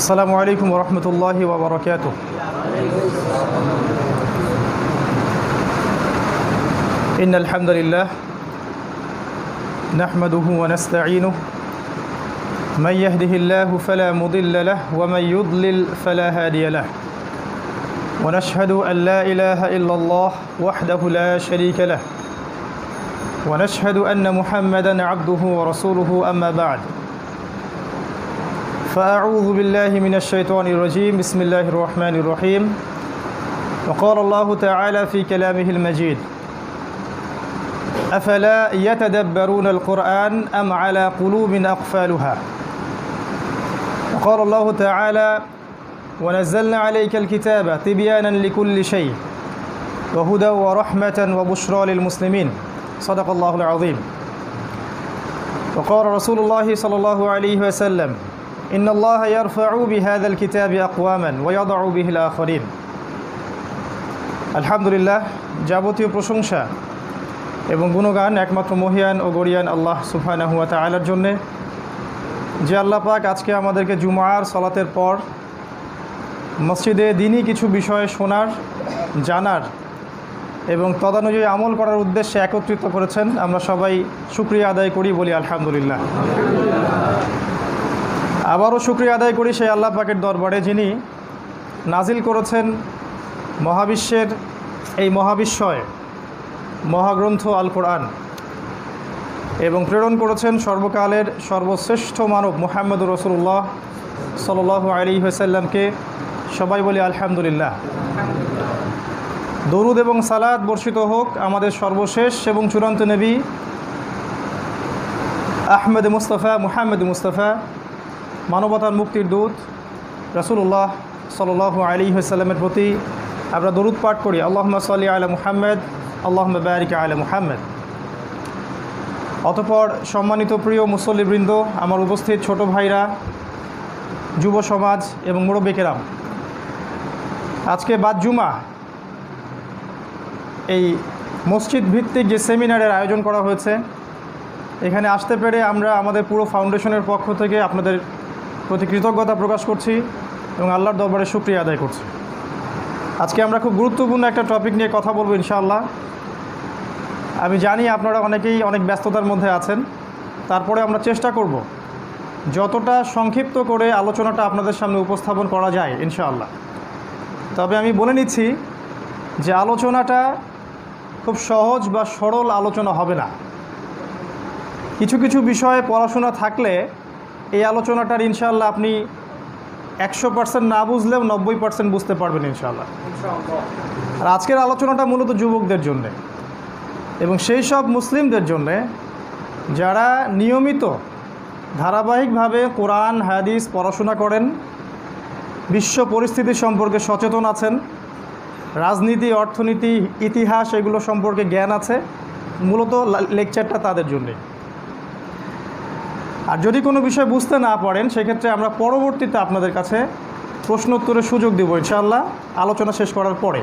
আসসালামু আলাইকুম ওয়া রাহমাতুল্লাহি ওয়া বারাকাতুহু। ইন্নাল হামদালিল্লাহ নাহমাদুহু ওয়া নাস্তাঈনুহু মান ইয়াহদিহিল্লাহু ফালা মুদিল্লা লাহু ওয়া মান ইউদ্লিল ফালা হাদিয়া লাহু ওয়া নাশহাদু আন লা ইলাহা ইল্লাল্লাহ ওয়াহদাহু লা শারীকা লাহু ওয়া নাশহাদু আন্না মুহাম্মাদান আবদুহু ওয়া রাসূলুহু আম্মা বা'দ। فأعوذ بالله من الشيطان الرجيم بسم الله الرحمن الرحيم وقال الله تعالى في كلامه المجيد أفلا يتدبرون القرآن أم على قلوب أقفالها وقال الله تعالى ونزلنا عليك الكتاب تبيانا لكل شيء وهدى ورحمة وبشرى للمسلمين صدق الله العظيم وقال رسول الله صلى الله عليه وسلم إن الله يرفع بهذا الكتاب أقواما ويضع به الآخرين। আলহামদুলিল্লাহ, যাবতীয় প্রশংসা এবং গুণগান একমাত্র মহিয়ান ও গরিয়ান আল্লাহ সুবহানাহু ওয়া তাআলার জন্যে, যে আল্লাহ পাক আজকে আমাদেরকে জুমার সালাতের পর মসজিদে দিনই কিছু বিষয় শোনার, জানার এবং তদানুযায়ী আমল করার উদ্দেশ্যে একত্রিত করেছেন। আমরা সবাই শুকরিয়া আদায় করি, বলি আলহামদুলিল্লাহ। আবারও শুকরিয়া আদায় করি সেই আল্লাহ পাকের দরবারে, যিনি নাজিল করেছেন মহাবিশ্বের এই মহাবিশ্বয় মহাগ্রন্থ আল কোরআন এবং প্রেরণ করেছেন সর্বকালের সর্বশ্রেষ্ঠ মানব মুহাম্মদুর রাসূলুল্লাহ সাল্লাল্লাহু আলাইহি ওয়াসাল্লামকে। সবাই বলি আলহামদুলিল্লাহ। দরুদ এবং সালাত বর্ষিত হোক আমাদের সর্বশেষ এবং চূড়ান্ত নবী আহমদ মুস্তাফা মুহাম্মদ মুস্তাফা, মানবতার মুক্তির দূত রাসূলুল্লাহ সাল্লাল্লাহু আলাইহি ওয়াসাল্লামের প্রতি আমরা দরুদ পাঠ করি। আল্লাহুম্মা সাল্লি আলা মুহাম্মদ, আল্লাহুম্মা বারিক আলা মুহাম্মদ। অতঃপর সম্মানিত প্রিয় মুসল্লিবৃন্দ, আমার উপস্থিত ছোট ভাইরা, যুব সমাজ এবং মুরব্বী কেরাম, আজকে বাদ জুমা এই মসজিদ ভিত্তিক যে সেমিনারের আয়োজন করা হয়েছে, এখানে আসতে পেরে আমরা আমাদের পুরো ফাউন্ডেশনের পক্ষ থেকে আপনাদের প্রতি কৃতজ্ঞতা প্রকাশ করছি এবং আল্লাহর দরবারে শুকরিয়া আদায় করছি। আজকে আমরা খুব গুরুত্বপূর্ণ একটা টপিক নিয়ে কথা বলবো ইনশাআল্লাহ। আমি জানি আপনারা অনেকেই অনেক ব্যস্ততার মধ্যে আছেন, তারপরে আমরা চেষ্টা করব যতটা সংক্ষিপ্ত করে আলোচনাটা আপনাদের সামনে উপস্থাপন করা যায় ইনশাআল্লাহ। তবে আমি বলে নিচ্ছি যে আলোচনাটা খুব সহজ বা সরল আলোচনা হবে না। কিছু কিছু বিষয়ে পড়াশোনা থাকলে এই আলোচনাটার ইনশাআল্লাহ আপনি 100% না বুঝলেও 90% বুঝতে পারবেন ইনশাআল্লাহ। আর আজকের আলোচনাটা মূলত যুবকদের জন্যে এবং সেই সব মুসলিমদের জন্যে যারা নিয়মিত ধারাবাহিকভাবে কোরআন হাদিস পড়াশোনা করেন, বিশ্ব পরিস্থিতি সম্পর্কে সচেতন আছেন, রাজনীতি, অর্থনীতি, ইতিহাস এগুলো সম্পর্কে জ্ঞান আছে। মূলত লেকচারটা তাদের জন্যে। আর যদি কোনো বিষয় বুঝতে না পারেন, সেক্ষেত্রে আমরা পরবর্তীতে আপনাদের কাছে প্রশ্নোত্তরের সুযোগ দেব ইনশাআল্লাহ আলোচনা শেষ করার পরে।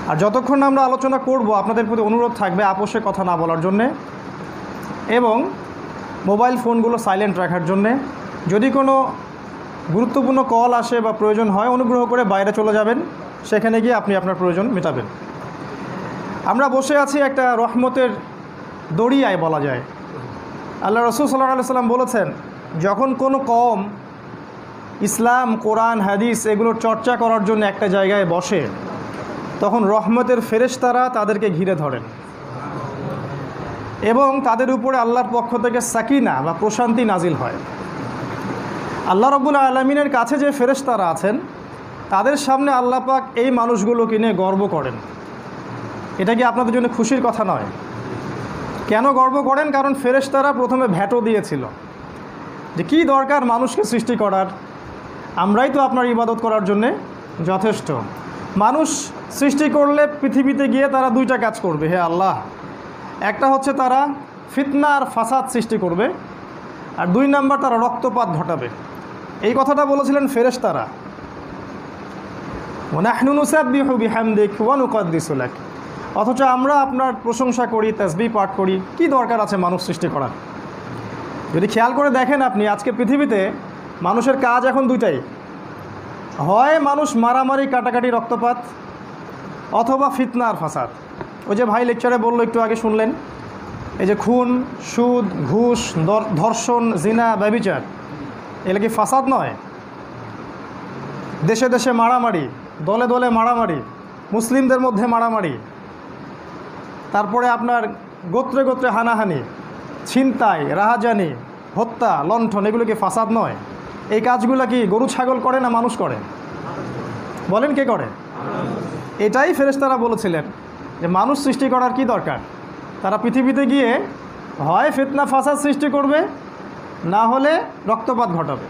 আর যতক্ষণ না আমরা আলোচনা করব, আপনাদের প্রতি অনুরোধ থাকবে আপোষে কথা না বলার জন্যে এবং মোবাইল ফোনগুলো সাইলেন্ট রাখার জন্যে। যদি কোনো গুরুত্বপূর্ণ কল আসে বা প্রয়োজন হয়, অনুগ্রহ করে বাইরে চলে যাবেন, সেখানে গিয়ে আপনি আপনার প্রয়োজন মেটাবেন। আমরা বসে আছি একটা রহমতের দরিয়ায় বলা যায়। আল্লাহ রাসূল সাল্লাল্লাহু আলাইহি ওয়াসাল্লাম বলেছেন, যখন কোনো কওম ইসলাম, কোরআন, হাদিস এগুলোর চর্চা করার জন্য একটা জায়গায় বসে, তখন রহমতের ফেরেশতারা তাদেরকে ঘিরে ধরেন এবং তাদের উপরে আল্লাহর পক্ষ থেকে সাকিনা বা প্রশান্তি নাজিল হয়। আল্লাহ রাব্বুল আলামিনের কাছে যে ফেরেশতারা আছেন, তাদের সামনে আল্লাহ পাক এই মানুষগুলোকে নিয়ে গর্ব করেন। এটা কি আপনাদের জন্য খুশির কথা নয়? কেন গর্ব করেন? কারণ ফেরেশতারা প্রথমে ভ্যাটও দিয়েছিল যে কী দরকার মানুষকে সৃষ্টি করার, আমরাই তো আপনার ইবাদত করার জন্যে যথেষ্ট। মানুষ সৃষ্টি করলে পৃথিবীতে গিয়ে তারা দুইটা কাজ করবে, হে আল্লাহ। একটা হচ্ছে তারা ফিতনা আর ফাসাদ সৃষ্টি করবে, আর 2 নাম্বার তারা রক্তপাত ঘটাবে। এই কথাটা বলেছিলেন ফেরেশতারা। ওয়া নাহনু নুসাব্বিহু বিহামদিক ওয়া নুকদ্দিসু লাক। অথচ আমরা আপনার প্রশংসা করি, তাসবিহ পাঠ করি। কি দরকার আছে মানুষ সৃষ্টি করার? যদি খেয়াল করে দেখেন আপনি, আজকে পৃথিবীতে মানুষের কাজ এখন দুইটাই, হয় মানুষ মারামারি কাটাকাটি রক্তপাত, অথবা ফিতনা আর ফাসাদ। ওই যে ভাই লেকচারে বললো একটু আগে শুনলেন, এই যে খুন, সুদ, ঘুষ, ধর্ষণ, জিনা, ব্যভিচার, এগুলো কি ফাসাদ নয়? দেশে দেশে মারামারি, দলে দলে মারামারি, মুসলিমদের মধ্যে মারামারি, তারপরে আপনার গোত্রে গোত্রে হানাহানি, ছিনতাই, রাহাজানি, হত্যা, লণ্ঠন, এগুলো কি ফাসাদ নয়? এই কাজগুলো কি গরু ছাগল করে না মানুষ করে? বলেন কে করে? এটাই ফেরেশতারা বলেছিলেন যে মানুষ সৃষ্টি করার কি দরকার, তারা পৃথিবীতে গিয়ে হয় ফিতনা ফাসাদ সৃষ্টি করবে, না হলে রক্তপাত ঘটাবে।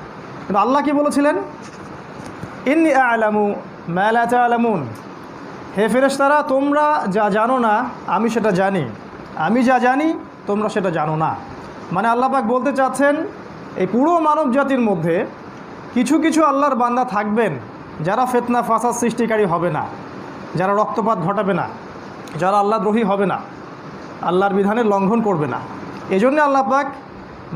কিন্তু আল্লাহ কি বলেছিলেন? ইন্নী আ'লামু মা লা তা'লামুন, হে ফেরেশতারা তোমরা যা জানো না আমি সেটা জানি, আমি যা জানি তোমরা সেটা জানো না। মানে আল্লাহ পাক বলতে চাচ্ছেন এই পুরো মানব জাতির মধ্যে কিছু কিছু আল্লাহর বান্দা থাকবেন যারা ফিতনা ফাসাদ সৃষ্টিকারী হবে না, যারা রক্তপাত ঘটাবে না, যারা আল্লাহদ্রোহী হবে না, আল্লাহর বিধানের লঙ্ঘন করবে না। এই জন্যে আল্লাহ পাক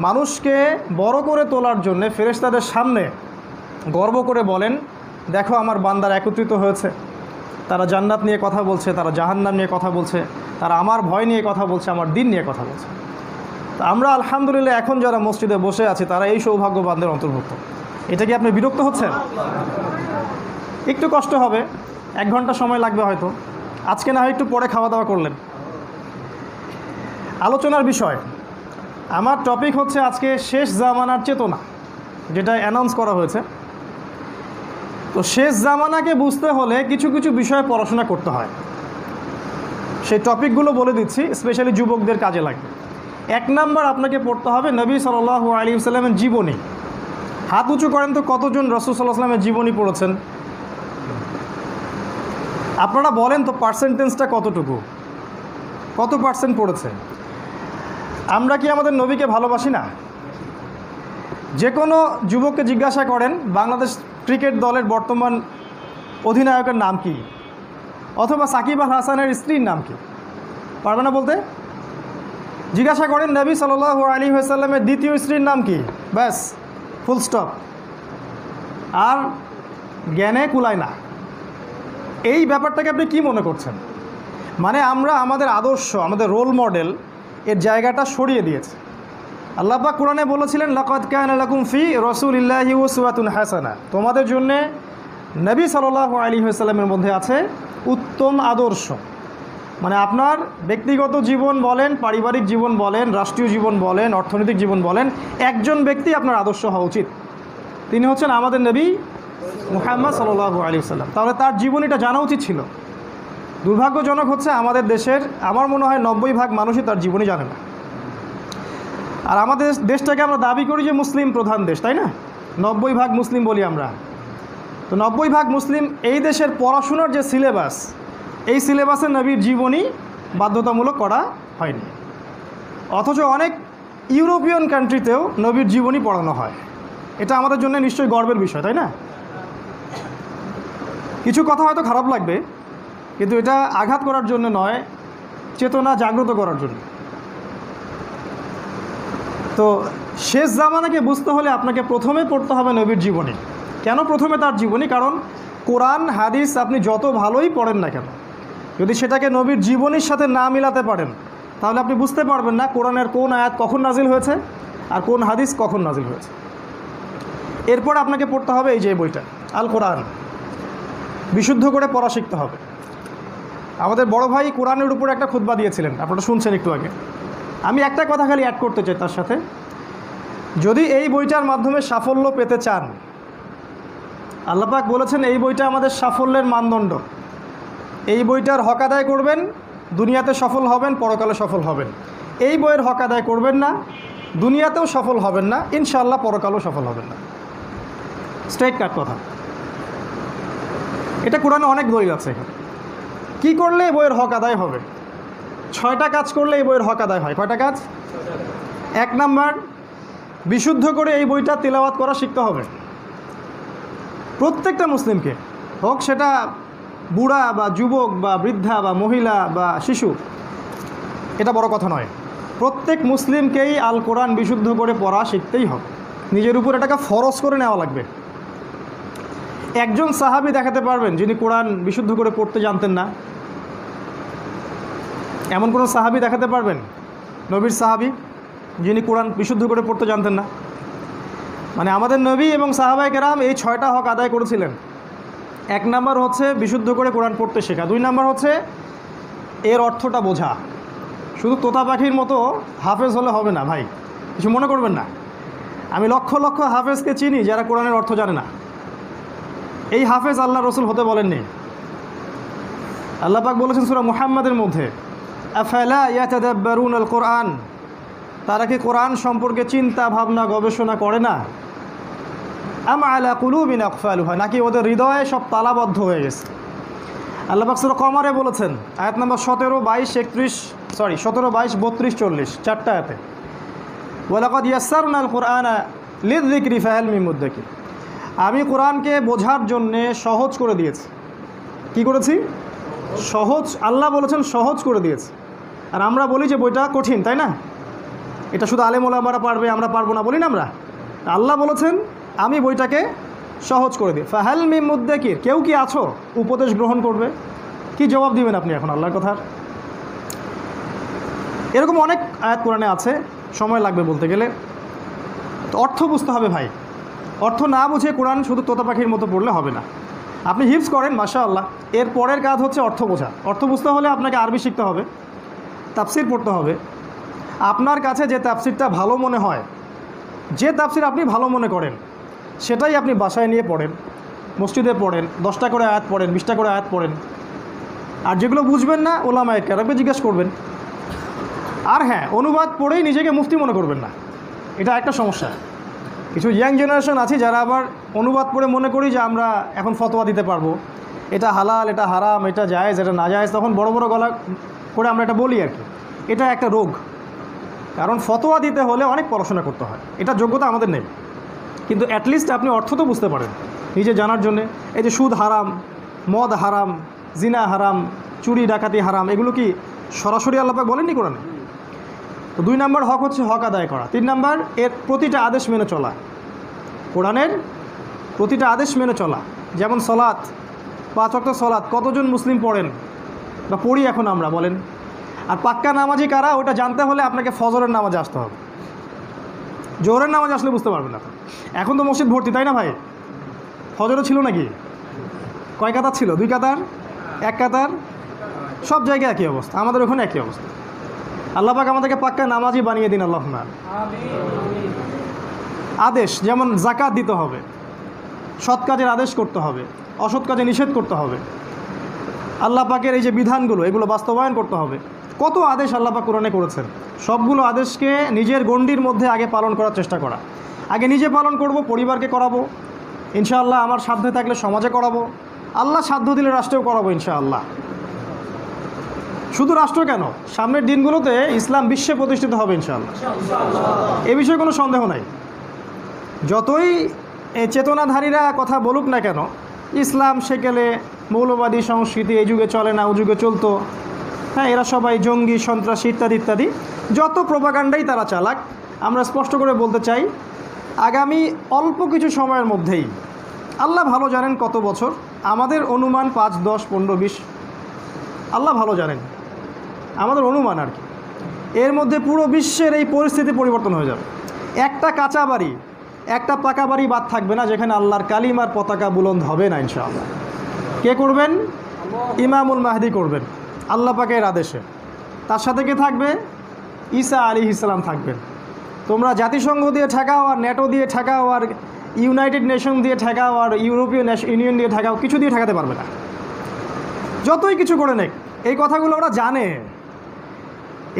মানুষকে বড় করে তোলার জন্যে ফেরেশতাদের সামনে গর্ব করে বলেন, দেখো আমার বান্দারা একত্রিত হয়েছে, তারা জান্নাত নিয়ে কথা বলছে, তারা জাহান্নাম নিয়ে কথা বলছে, তারা আমার ভয় নিয়ে কথা বলছে, আমার দিন নিয়ে কথা বলছে। তো আমরা আলহামদুলিল্লাহ এখন যারা মসজিদে বসে আছি তারা এই সৌভাগ্যবানদের অন্তর্ভুক্ত। এটা কি আপনি বিরক্ত হচ্ছেন? একটু কষ্ট হবে, 1 ঘন্টা সময় লাগবে হয়তো, আজকে না হয় একটু পরে খাওয়া দাওয়া করলেন। আলোচনার বিষয় আমার টপিক হচ্ছে আজকে শেষ জামানার চেতনা, যেটা অ্যানাউন্স করা হয়েছে। তো শেষ জামানাকে বুঝতে হলে কিছু কিছু বিষয়ে পড়াশোনা করতে হয়। সেই টপিকগুলো বলে দিচ্ছি, স্পেশালি যুবকদের কাজে লাগবে। 1 নাম্বার আপনাকে পড়তে হবে নবী সাল্লাল্লাহু আলাইহি ওয়াসাল্লামের জীবনী। হাত উঁচু করেন তো কতজন রাসূল সাল্লাল্লাহু আলাইহি ওয়াসাল্লামের জীবনী পড়েছেন? আপনারা বলেন তো পার্সেন্টেজটা কতটুকু, কত পার্সেন্ট পড়েছে? আমরা কি আমাদের নবীকে ভালোবাসি না? যে কোনো যুবককে জিজ্ঞাসা করেন বাংলাদেশ ক্রিকেট দলের বর্তমান অধিনায়কের নাম কি, অথবা সাকিব আল হাসানের স্ত্রীর নাম কি, পারবে না বলতে? জিজ্ঞাসা করেন নবী সাল্লাল্লাহু আলাইহি ওয়াসাল্লামের দ্বিতীয় স্ত্রীর নাম কি, ব্যাস ফুল স্টপ, আর জ্ঞানে কুলায় না। এই ব্যাপারটাকে আপনি কি মনে করছেন? মানে আমরা আমাদের আদর্শ, আমাদের রোল মডেল এর জায়গাটা সরিয়ে দিয়েছে। আল্লাহ পাক কোরআনে বলেছিলেন লাকাদ কানা লাকুম ফি রাসূলিল্লাহি উসওয়াতুন হাসানা, তোমাদের জন্যে নবী সাল্লাল্লাহু আলাইহি ওয়াসাল্লামের মধ্যে আছে উত্তম আদর্শ। মানে আপনার ব্যক্তিগত জীবন বলেন, পারিবারিক জীবন বলেন, রাষ্ট্রীয় জীবন বলেন, অর্থনৈতিক জীবন বলেন, একজন ব্যক্তি আপনার আদর্শ হওয়া উচিত, তিনি হচ্ছেন আমাদের নবী মুহাম্মদ সাল্লাল্লাহু আলাইহি ওয়াসাল্লাম। তাহলে তার জীবনীটা জানা উচিত ছিল। দুর্ভাগ্যজনক হচ্ছে আমাদের দেশের আমার মনে হয় 90% মানুষই তার জীবনী জানে না। আর আমাদের দেশটাকে আমরা দাবি করি যে মুসলিম প্রধান দেশ, তাই না? 90% মুসলিম বলি আমরা। তো 90% মুসলিম এই দেশের পড়াশোনার যে সিলেবাস, এই সিলেবাসে নবীর জীবনী বাধ্যতামূলক করা হয়নি। অথচ অনেক ইউরোপিয়ান কান্ট্রিতেও নবীর জীবনী পড়ানো হয়। এটা আমাদের জন্য নিশ্চয়ই গর্বের বিষয়, তাই না? কিছু কথা হয়তো খারাপ লাগবে, কিন্তু এটা আঘাত করার জন্য নয়, চেতনা জাগ্রত করার জন্য। তো শেষ জামানাকে বুঝতে হলে আপনাকে প্রথমে পড়তে হবে নবীর জীবনী। কেন প্রথমে তার জীবনী? কারণ কোরআন হাদিস আপনি যত ভালোই পড়েন না কেন, যদি সেটাকে নবীর জীবনীর সাথে না মিলাতে পারেন তাহলে আপনি বুঝতে পারবেন না কোরআনের কোন আয়াত কখন নাজিল হয়েছে আর কোন হাদিস কখন নাজিল হয়েছে। এরপর আপনাকে পড়তে হবে এই যে বইটা আল কোরআন, বিশুদ্ধ করে পড়া শিখতে হবে। আমাদের বড় ভাই কোরআনের উপর একটা খুতবা দিয়েছিলেন, আপনারা শুনছেন একটু আগে। আমি একটা কথা খালি অ্যাড করতে চাই তার সাথে, যদি এই বইটার মাধ্যমে সাফল্য পেতে চান, আল্লাহ পাক বলেছেন এই বইটা আমাদের সাফল্যের মানদণ্ড। এই বইটার হক আদায় করবেন, দুনিয়াতে সফল হবেন, পরকালে সফল হবেন। এই বইয়ের হক আদায় করবেন না, দুনিয়াতেও সফল হবেন না, ইনশাআল্লাহ পরকালেও সফল হবেন না। স্ট্রেট কাট কথা। এটা কোরআনে অনেক দলিল আছে। কি করলে এই বইয়ের হক আদায় হবে? 6টা কাজ করলে এই বইয়ের হক আদায় হয়। কয়টা কাজ? 1 নাম্বার, বিশুদ্ধ করে এই বইটা তিলাওয়াত করা শিখতে হবে প্রত্যেকটা মুসলিমকে, হোক সেটা বুড়া বা যুবক বা বৃদ্ধা বা মহিলা বা শিশু। এটা বড় কথা নয়, প্রত্যেক মুসলিমকেই আল কোরআন বিশুদ্ধ করে পড়া শিখতেই হবে। নিজের উপর এটাকে ফরজ করে নেওয়া লাগবে। একজন সাহাবী দেখাতে পারবেন যিনি কোরআন বিশুদ্ধ করে পড়তে জানতেন না? এমন কোনো সাহাবী দেখাতে পারবেন, নবীর সাহাবী, যিনি কোরআন বিশুদ্ধ করে পড়তে জানতেন না? মানে আমাদের নবী এবং সাহাবায়ে কেরাম এই 6টা হক আদায় করেছিলেন। 1 নাম্বার হচ্ছে বিশুদ্ধ করে কোরআন পড়তে শেখা। 2 নাম্বার হচ্ছে এর অর্থটা বোঝা। শুধু তোতা পাখির মতো হাফেজ হলে হবে না ভাই, কিছু মনে করবেন না। আমি লক্ষ লক্ষ হাফেজকে চিনি যারা কোরআনের অর্থ জানে না। এই হাফেজ আল্লাহ রসুল হতে বলেননি। আল্লাহ পাক বলেছেন সূরা মুহাম্মাদের মধ্যে, আফালা ইয়াতাদাব্বারুনাল কোরআন, তারা কি কোরআন সম্পর্কে চিন্তা ভাবনা গবেষণা করে না? আম আলা কুলুবিন আকফালুহা, নাকি ওদের হৃদয়ে সব তালাবদ্ধ হয়ে গেছে? আল্লাহ পাক সূরা কমারে বলেছেন, আয়াত নম্বর 17, 22, 32, 40, 4টা আয়াতে, ওয়ালাকাদ ইয়াসসারনাল কুরআনা লিযিকরি ফাহাল মিন মুদ্দাকির, আমি কোরআনকে বোঝার জন্যে সহজ করে দিয়েছি। কি করেছি? সহজ। আল্লাহ বলেছেন সহজ করে দিয়েছি। আর আমরা বলি যে বইটা কঠিন, তাই না? এটা শুধু আলেম ওলামারা পারবে, আমরা পারবো না বলি না আমরা। আল্লাহ বলেছেন আমি বইটাকে সহজ করে দিই। ফাহাল মিন মুদ্দাকির, কেউ কি আছো উপদেশ গ্রহণ করবে? কি জবাব দিবেন আপনি এখন আল্লাহর কথার? এরকম অনেক আয়াত কোরআনে আছে, সময় লাগবে বলতে গেলে। তো অর্থ বুঝতে হবে ভাই। অর্থ না বুঝে কোরআন শুধু তোতা পাখির মতো পড়লে হবে না। আপনি হিফজ করেন মাশাআল্লাহ, এর পরের কাজ হচ্ছে অর্থ বোঝা। অর্থ বুঝতে হলে আপনাকে আরবি শিখতে হবে, তাফসির পড়তে হবে। আপনার কাছে যে তাফসিরটা ভালো মনে হয়, যে তাফসির আপনি ভালো মনে করেন, সেটাই আপনি বাসায় নিয়ে পড়েন, মসজিদে পড়েন, 10টা করে আয়াত পড়েন, 20টা করে আয়াত পড়েন। আর যেগুলো বুঝবেন না ওলামায়ে কেরামকে জিজ্ঞেস করবেন। আর হ্যাঁ, অনুবাদ পড়েই নিজেকে মুফতি মনে করবেন না, এটা একটা সমস্যা। কিছু ইয়াং জেনারেশন আছে যারা আবার অনুবাদ পড়ে মনে করি যে আমরা এখন ফতোয়া দিতে পারবো, এটা হালাল, এটা হারাম, এটা জায়েজ, এটা না জায়েজ, তখন বড় বড় গলা করে আমরা এটা বলি আর কি। এটা একটা রোগ, কারণ ফতোয়া দিতে হলে অনেক পড়াশোনা করতে হয়, এটা যোগ্যতা আমাদের নেই। কিন্তু অ্যাটলিস্ট আপনি অর্থ তো বুঝতে পারেন নিজে জানার জন্যে। এই যে সুদ হারাম, মদ হারাম, জিনা হারাম, চুরি ডাকাতি হারাম, এগুলো কি সরাসরি আল্লাহ পাক বলেননি কোরআনে? তো 2 নাম্বার হক হচ্ছে হক আদায় করা। 3 নাম্বার এর প্রতিটা আদেশ মেনে চলা, কোরআনের প্রতিটা আদেশ মেনে চলা। যেমন সলাৎ, 5 ওয়াক্ত সলাৎ কতজন মুসলিম পড়েন বা পড়ি এখন আমরা বলেন? আর পাক্কা নামাজি কারা, ওটা জানতে হলে আপনাকে ফজরের নামাজে আসতে হবে। জোহরের নামাজে আসলে বুঝতে পারবেন না। এখন তো মসজিদ ভর্তি, তাই না ভাই? ফজরও ছিল নাকি? কয় কাতার ছিল? 2 কাতার, 1 কাতার, সব জায়গায় একই অবস্থা, আমাদের ওখানে একই অবস্থা। আল্লাহ পাক আমাদেরকে পাক্কা নামাজি বানিয়ে দিন, আল্লাহুম্মা আমিন। আদেশ, যেমন যাকাত দিতে হবে, সৎ কাজের আদেশ করতে হবে, অসৎ কাজে নিষেধ করতে হবে। আল্লাহ পাকের এই যে বিধানগুলো, এগুলো বাস্তবায়ন করতে হবে। কত আদেশ আল্লাহ পাক কোরআনে করেছেন, সবগুলো আদেশকে নিজের গণ্ডির মধ্যে আগে পালন করার চেষ্টা করা। আগে নিজে পালন করব, পরিবারকে করাবো, ইনশাআল্লাহ আমার সাধ্যে থাকলে সমাজে করাবো, আল্লাহ সাধ্য দিলে রাষ্ট্রেও করাবো ইনশাআল্লাহ। শুধু রাষ্ট্র কেন, সামনের দিনগুলোতে ইসলাম বিশ্বে প্রতিষ্ঠিত হবে ইনশাআল্লাহ, এ বিষয়ে কোনো সন্দেহ নাই। যতই চেতনাধারীরা কথা বলুক না কেন, ইসলাম সেকেলে মৌলবাদী সংস্কৃতি, এই যুগে চলে না, ও যুগে চলতো, হ্যাঁ, এরা সবাই জঙ্গি, সন্ত্রাসী ইত্যাদি ইত্যাদি, যত প্রোপাগান্ডাই তারা চালাক, আমরা স্পষ্ট করে বলতে চাই, আগামী অল্প কিছু সময়ের মধ্যেই, আল্লাহ ভালো জানেন কত বছর, আমাদের অনুমান 5, 10, 15, 20, আল্লাহ ভালো জানেন, আমাদের অনুমান আর কি, এর মধ্যে পুরো বিশ্বের এই পরিস্থিতি পরিবর্তন হয়ে যাবে। একটা কাঁচা বাড়ি, একটা পাকা বাড়ি বাদ থাকবে না যেখানে আল্লাহর কালিমার পতাকা বুলন্দ হবে না ইনশাআল্লাহ। কে করবেন? ইমামুল মাহদি করবেন আল্লাহ পাকের আদেশে। তার সাথে কে থাকবে? ঈসা আলাইহিস সালাম থাকবেন। তোমরা জাতিসংঘ দিয়ে ঠেকাও, আর ন্যাটো দিয়ে ঠেকাও, আর ইউনাইটেড নেশন দিয়ে ঠেকাও, আর ইউরোপীয় ইউনিয়ন দিয়ে ঠেকাও, কিছু দিয়ে ঠেকাতে পারবে না, যতই কিছু করে নেক। এই কথাগুলো ওরা জানে,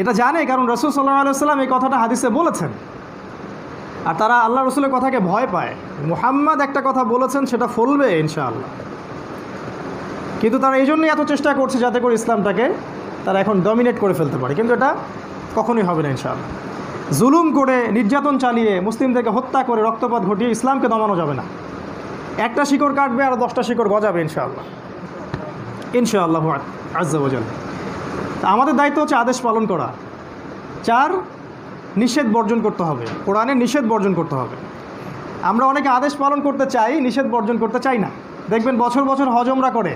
এটা জানে, কারণ রাসূল সাল্লাল্লাহু আলাইহি ওয়াসাল্লাম এই কথাটা হাদিসে বলেছেন। আর তারা আল্লাহ রসুলের কথাকে ভয় পায়। মুহাম্মদ একটা কথা বলেছেন, সেটা ফলবে ইনশাআল্লাহ। কিন্তু তারা এই জন্যই এত চেষ্টা করছে যাতে করে ইসলামটাকে তারা এখন ডমিনেট করে ফেলতে পারে, কিন্তু এটা কখনোই হবে না ইনশাআল্লাহ। জুলুম করে, নির্যাতন চালিয়ে, মুসলিমদেরকে হত্যা করে, রক্তপাত ঘটিয়ে ইসলামকে দমানো যাবে না। একটা শিকড় কাটবে আর 10টা শিকড় গজাবে ইনশাআল্লাহ, ইনশাআল্লাহু আজ্জা ওয়া জাল্লা। আমাদের দায়িত্ব হচ্ছে আদেশ পালন করা। 4, নিষেধ বর্জন করতে হবে, কোরআনের নিষেধ বর্জন করতে হবে। আমরা অনেকে আদেশ পালন করতে চাই, নিষেধ বর্জন করতে চাই না। দেখবেন বছর বছর হজ ওমরা করে,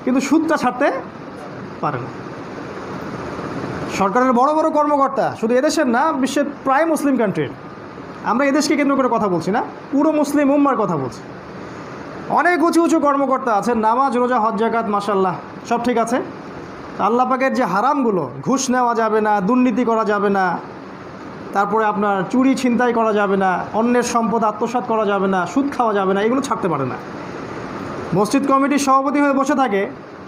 কিন্তু সুদটা ছাড়তে পারে না। সরকারের বড় বড় কর্মকর্তা, শুধু এদেশের না, বিশ্বের প্রায় মুসলিম কান্ট্রির, আমরা এদেশকে কেন্দ্র করে কথা বলছি না, পুরো মুসলিম উম্মার কথা বলছি। অনেক উঁচু উঁচু কর্মকর্তা আছেন, নামাজ রোজা হজ জাকাত মাশাআল্লাহ সব ঠিক আছে। আল্লাহ পাকের যে হারামগুলো, ঘুষ নেওয়া যাবে না, দুর্নীতি করা যাবে না, তারপরে আপনার চুরি ছিনতাই করা যাবে না, অন্যের সম্পদ আত্মসাৎ করা যাবে না, সুদ খাওয়া যাবে না, এগুলো ছাড়তে পারে না। মসজিদ কমিটির সভাপতি হয়ে বসে থাকে,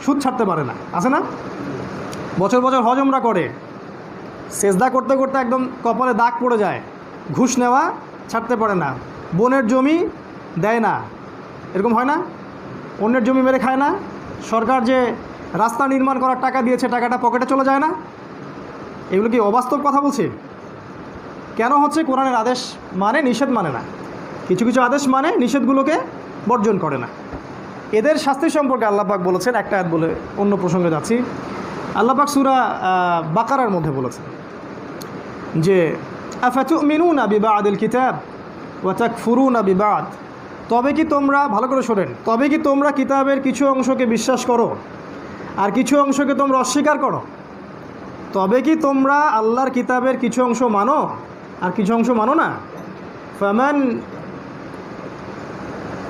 সুদ ছাড়তে পারে না, আছে না? বছর বছর হজ ওমরা করে, সেজদা করতে করতে একদম কপালে দাগ পড়ে যায়, ঘুষ নেওয়া ছাড়তে পারে না, বোনের জমি দেয় না, এরকম হয় না? অন্যের জমি মেরে খায় না, সরকার যে রাস্তা নির্মাণ করার টাকা দিয়েছে টাকাটা পকেটে চলে যায় না। এগুলো কি অবাস্তব কথা বলছি? কেন হচ্ছে? কোরআনের আদেশ মানে, নিষেধ মানে না। কিছু কিছু আদেশ মানে, নিষেধগুলোকে বর্জন করে না। এদের শাস্তি সম্পর্কে আল্লাহ পাক বলেছেন, একটা আয়াত বলে অন্য প্রসঙ্গে যাচ্ছি। আল্লাহ পাক সূরা বাকারার মধ্যে বলেছেন যে আফাতুমিনুনা বিবাদিল কিতাব ওয়া তাকফুরুনা বিবাদ, তবে কি তোমরা, ভালো করে শোনেন, তবে কি তোমরা কিতাবের কিছু অংশকে বিশ্বাস করো আর কিছু অংশকে তোমরা অস্বীকার করো? তবে কি তোমরা আল্লাহর কিতাবের কিছু অংশ মানো আর কিছু অংশ মানো না? ফামান,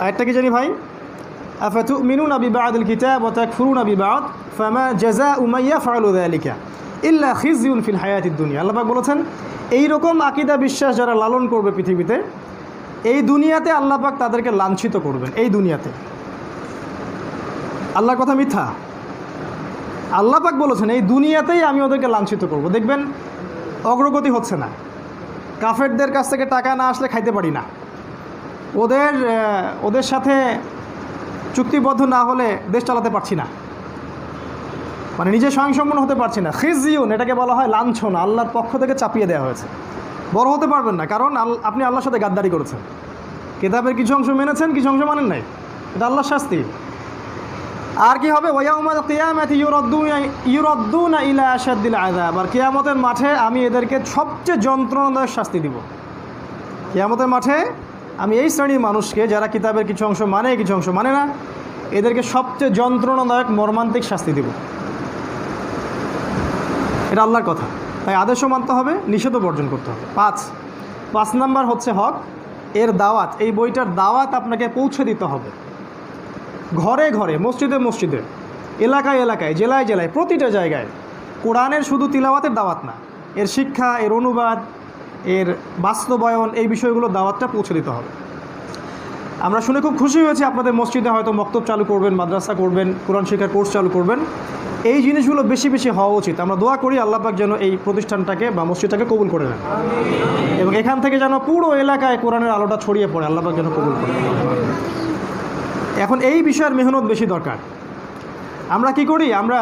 আয়াতটা কি জানি ভাই? আফাতুমিনুনা বিবাদিল কিতাব ওয়া তাকফুরুনা বিবাদ ফামা জাযাউ মান ইয়াফআলু যালিকা ইল্লা খিজিউন ফিল হায়াতিদ দুনিয়া। আল্লাহ পাক বলেছেন, এইরকম আকীদা বিশ্বাস যারা লালন করবে পৃথিবীতে, এই দুনিয়াতে আল্লাহ পাক তাদেরকে লাঞ্ছিত করবেন। এই দুনিয়াতে আল্লাহর কথা মিথ্যা? আল্লাহ পাক বলেছেন এই দুনিয়াতেই আমি ওদেরকে লাঞ্ছিত করব। দেখবেন অগ্রগতি হচ্ছে না, কাফেরদের কাছ থেকে টাকা না আসলে খাইতে পারি না, ওদের সাথে চুক্তিবদ্ধ না হলে দেশ চালাতে পারছি না, মানে নিজে স্বয়ংসম্পূর্ণ হতে পারছি না। খিজিউন, এটাকে বলা হয় লাঞ্ছনা, আল্লাহর পক্ষ থেকে চাপিয়ে দেওয়া হয়েছে। বড় হতে পারবেন না, কারণ আপনি আল্লাহর সাথে গাদ্দারি করেছেন। কিতাবের কিছু অংশ মেনেছেন, কিছু অংশ মানেন নাই, এটা আল্লাহর শাস্তি। আর কি হবে? ওয়াউমাল কিয়ামাতি ইউরাদ্দুনা ইলা আশাদ্দিল আযাব, আর কিয়ামতের মাঠে আমি এদেরকে সবচেয়ে যন্ত্রণাদায়ক শাস্তি দিব। কিয়ামতের মাঠে আমি এই শ্রেণীর মানুষকে, যারা কিতাবের কিছু অংশ মানে কিছু অংশ মানে না, এদেরকে সবচেয়ে যন্ত্রণাদায়ক মর্মান্তিক শাস্তি দিব। এটা আল্লাহর কথা, তাই আদেশও মানতে হবে, নিষেধও বর্জন করতে হবে। পাঁচ নাম্বার হচ্ছে হক, এর দাওয়াত। এই বইটার দাওয়াত আপনাকে পৌঁছে দিতে হবে, ঘরে ঘরে, মসজিদে মসজিদে, এলাকায় এলাকায়, জেলায় জেলায়, প্রতিটা জায়গায়। কোরআনের শুধু তিলাওয়াতের দাওয়াত না, এর শিক্ষা, এর অনুবাদ, এর বাস্তবায়ন, এই বিষয়গুলো দাওয়াতটা পৌঁছে দিতে হবে। আমরা শুনে খুব খুশি হয়েছি আপনাদের মসজিদে হয়তো মক্তব চালু করবেন, মাদ্রাসা করবেন, কোরআন শিক্ষার কোর্স চালু করবেন। এই জিনিসগুলো বেশি বেশি হওয়া উচিত। আমরা দোয়া করি আল্লাহ পাক যেন এই প্রতিষ্ঠানটাকে বা মসজিদটাকে কবুল করে নেন, এবং এখান থেকে যেন পুরো এলাকায় কোরআনের আলোটা ছড়িয়ে পড়ে, আল্লাহ পাক যেন কবুল করে। এখন এই বিষয়ের মেহনত বেশি দরকার। আমরা কি করি? আমরা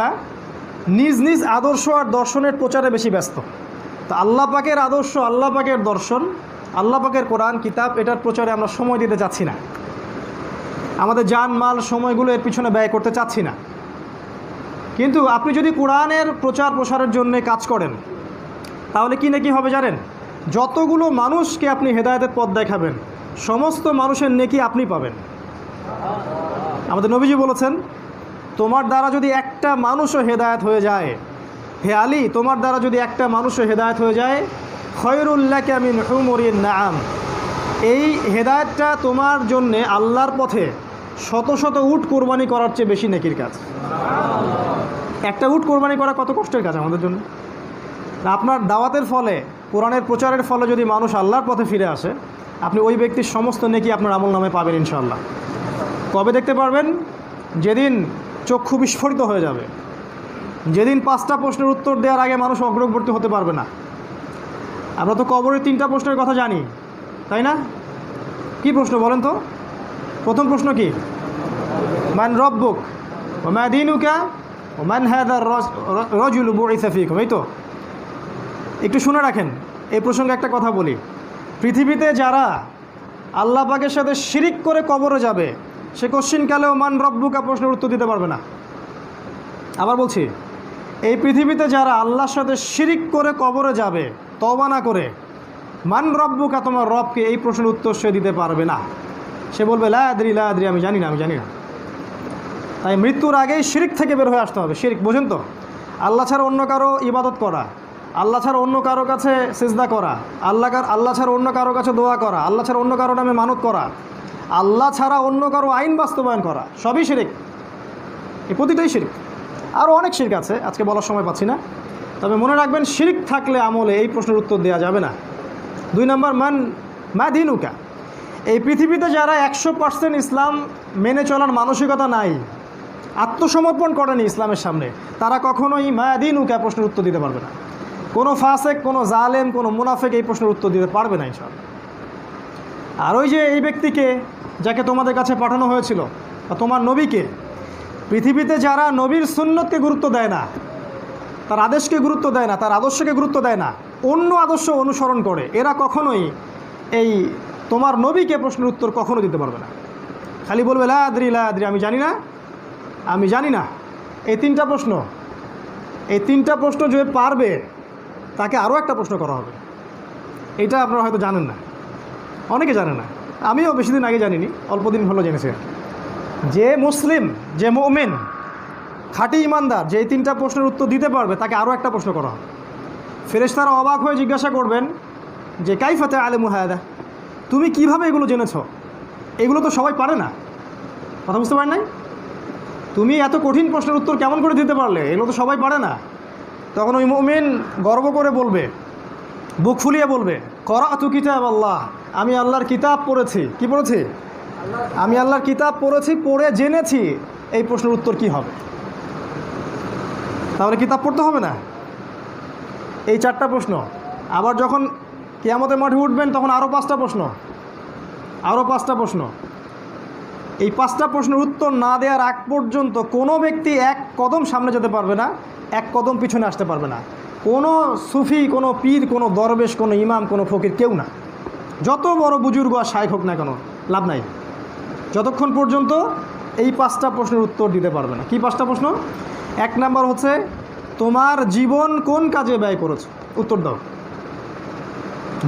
নিজ নিজ আদর্শ আর দর্শনের প্রচারে বেশি ব্যস্ত। তো আল্লাহ পাকের আদর্শ, আল্লাহ পাকের দর্শন, আল্লাহ পাকের কোরআন কিতাব, এটার প্রচারে আমরা সময় দিতে চাচ্ছি না। আমাদের জান মাল সময়গুলো এর পিছনে ব্যয় করতে চাচ্ছি না। কিন্তু আপনি যদি কোরআনের প্রচার প্রসারের জন্য কাজ করেন, তাহলে কি নাকি হবে জানেন? যতগুলো মানুষকে আপনি হেদায়েতের পথ দেখাবেন, সমস্ত মানুষের নেকি আপনি পাবেন। আমাদের নবীজি বলেছেন, তোমার দ্বারা যদি একটা মানুষও হেদায়েত হয়ে যায়, হে আলী, তোমার দ্বারা যদি একটা মানুষও হেদায়েত হয়ে যায়, খয়রুল লাকা মিন হুমুরিন নাআম, এই হেদায়েতটা তোমার জন্যে আল্লাহর পথে শত শত উট কোরবানি করার চেয়ে বেশি নেকির কাজ। একটা উট কোরবানি করা কত কষ্টের কাজ আমাদের জন্য। আপনার দাওয়াতের ফলে, কোরআনের প্রচারের ফলে যদি মানুষ আল্লাহর পথে ফিরে আসে, আপনি ওই ব্যক্তির সমস্ত নেকি আপনার আমল নামে পাবেন ইনশাআল্লাহ। কবে দেখতে পারবেন? যেদিন চক্ষু বিস্ফোরিত হয়ে যাবে, যেদিন 5টা প্রশ্নের উত্তর দেওয়ার আগে মানুষ অগ্রবর্তী হতে পারবে না। আমরা তো কবরের 3টা প্রশ্নের কথা জানি, তাই না? কি প্রশ্ন বলেন তো? প্রথম প্রশ্ন কি? মান রব্বুক ওয়া মা দীনুকা ওয়া মান হাযা রাজুলু বুইসা ফীকুম। এই তো, একটু শুনে রাখেন। এই প্রসঙ্গে একটা কথা বলি, পৃথিবীতে যারা আল্লাহ পাকের সাথে শিরিক করে কবরে যাবে, সে কোশ্চিনকালেও মান রব্বুকা প্রশ্নের উত্তর দিতে পারবে না। আবার বলছি, এই পৃথিবীতে যারা আল্লাহর সাথে শিরিক করে কবরে যাবে তওবা না করে, মান রব্বুকা, তোমার রবকে, এই প্রশ্নের উত্তর সে দিতে পারবে না। সে বলবে লা আদরি লা আদরি, আমি জানি না, আমি জানি না। তাই মৃত্যুর আগেই শিরক থেকে বের হয়ে আসতে হবে। শিরক বোঝেন তো? আল্লাহ ছাড়া অন্য কারো ইবাদত করা, আল্লাহ ছাড়া অন্য কারো কাছে সিজদা করা, আল্লাহ ছাড়া অন্য কারো কাছে দোয়া করা, আল্লাহ ছাড়া অন্য কারো নামে মানত করা, আল্লাহ ছাড়া অন্য কারো আইন বাস্তবায়ন করা, সবই শিরক। এই প্রতিটাই শিরক। আরও অনেক শিরক আছে, আজকে বলার সময় পাচ্ছি না। তবে মনে রাখবেন, শিরক থাকলে আমলে এই প্রশ্নের উত্তর দেওয়া যাবে না। 2 নম্বর, মা দিনুকা। এই পৃথিবীতে যারা 100% ইসলাম মেনে চলার মানসিকতা নাই, আত্মসমর্পণ করেনি ইসলামের সামনে, তারা কখনোই মা দিনুকা প্রশ্নের উত্তর দিতে পারবে না। কোনো ফাসেক, কোনো জালেম, কোনো মুনাফেক এই প্রশ্নের উত্তর দিতে পারবে না ইনশাআল্লাহ। আর ওই যে এই ব্যক্তিকে যাকে তোমাদের কাছে পাঠানো হয়েছিল, বা তোমার নবীকে, পৃথিবীতে যারা নবীর সুন্নতকে গুরুত্ব দেয় না, তার আদেশকে গুরুত্ব দেয় না, তার আদর্শকে গুরুত্ব দেয় না, অন্য আদর্শ অনুসরণ করে, এরা কখনোই এই তোমার নবীকে প্রশ্নের উত্তর কখনো দিতে পারবে না। খালি বলবে লা আদরি লা আদরি, আমি জানি না, আমি জানি না। এই 3টা প্রশ্ন, এই 3টা প্রশ্ন যে পারবে তাকে আরও একটা প্রশ্ন করা হবে। এটা আপনারা হয়তো জানেন না, অনেকে জানে না, আমিও বেশি দিন আগে জানিনি, অল্প দিন হলো জেনেছি। যে মুসলিম, যে মুমিন, খাঁটি ইমানদার, যে এই 3টা প্রশ্নের উত্তর দিতে পারবে তাকে আরও একটা প্রশ্ন করা হবে। ফেরেশতারা অবাক হয়ে জিজ্ঞাসা করবেন যে কাইফা তা'লামু হাদা, তুমি কিভাবে এগুলো জেনেছো? এগুলো তো সবাই পারে না। কথা বুঝতে পারেন নাই? তুমি এত কঠিন প্রশ্নের উত্তর কেমন করে দিতে পারলে? এগুলো তো সবাই পারে না। তখন ওই মুমিন গর্ব করে বলবে, বুক ফুলিয়ে বলবে, করাতু কিতাব আল্লাহ, আমি আল্লাহর কিতাব পড়েছি। কি পড়েছি? আমি আল্লাহর কিতাব পড়েছি, পড়ে জেনেছি এই প্রশ্নের উত্তর কি হবে। তাহলে কিতাব পড়তে হবে না? এই 4টা প্রশ্ন। আবার যখন কিয়ামতের মাঠে উঠবেন তখন আরও 5টা প্রশ্ন, আরও 5টা প্রশ্ন। এই 5টা প্রশ্নের উত্তর না দেওয়ার আগ পর্যন্ত কোনো ব্যক্তি এক কদম সামনে যেতে পারবে না, এক কদম পিছনে আসতে পারবে না। কোনো সুফি, কোনো পীর, কোনো দরবেশ, কোনো ইমাম, কোনো ফকির, কেউ না। যত বড় বুজুর্গ আর শাইখ হোক না কেন, লাভ নাই, যতক্ষণ পর্যন্ত এই 5টা প্রশ্নের উত্তর দিতে পারবে না। কি 5টা প্রশ্ন? 1 নাম্বার হচ্ছে, তোমার জীবন কোন কাজে ব্যয় করেছো? উত্তর দাও।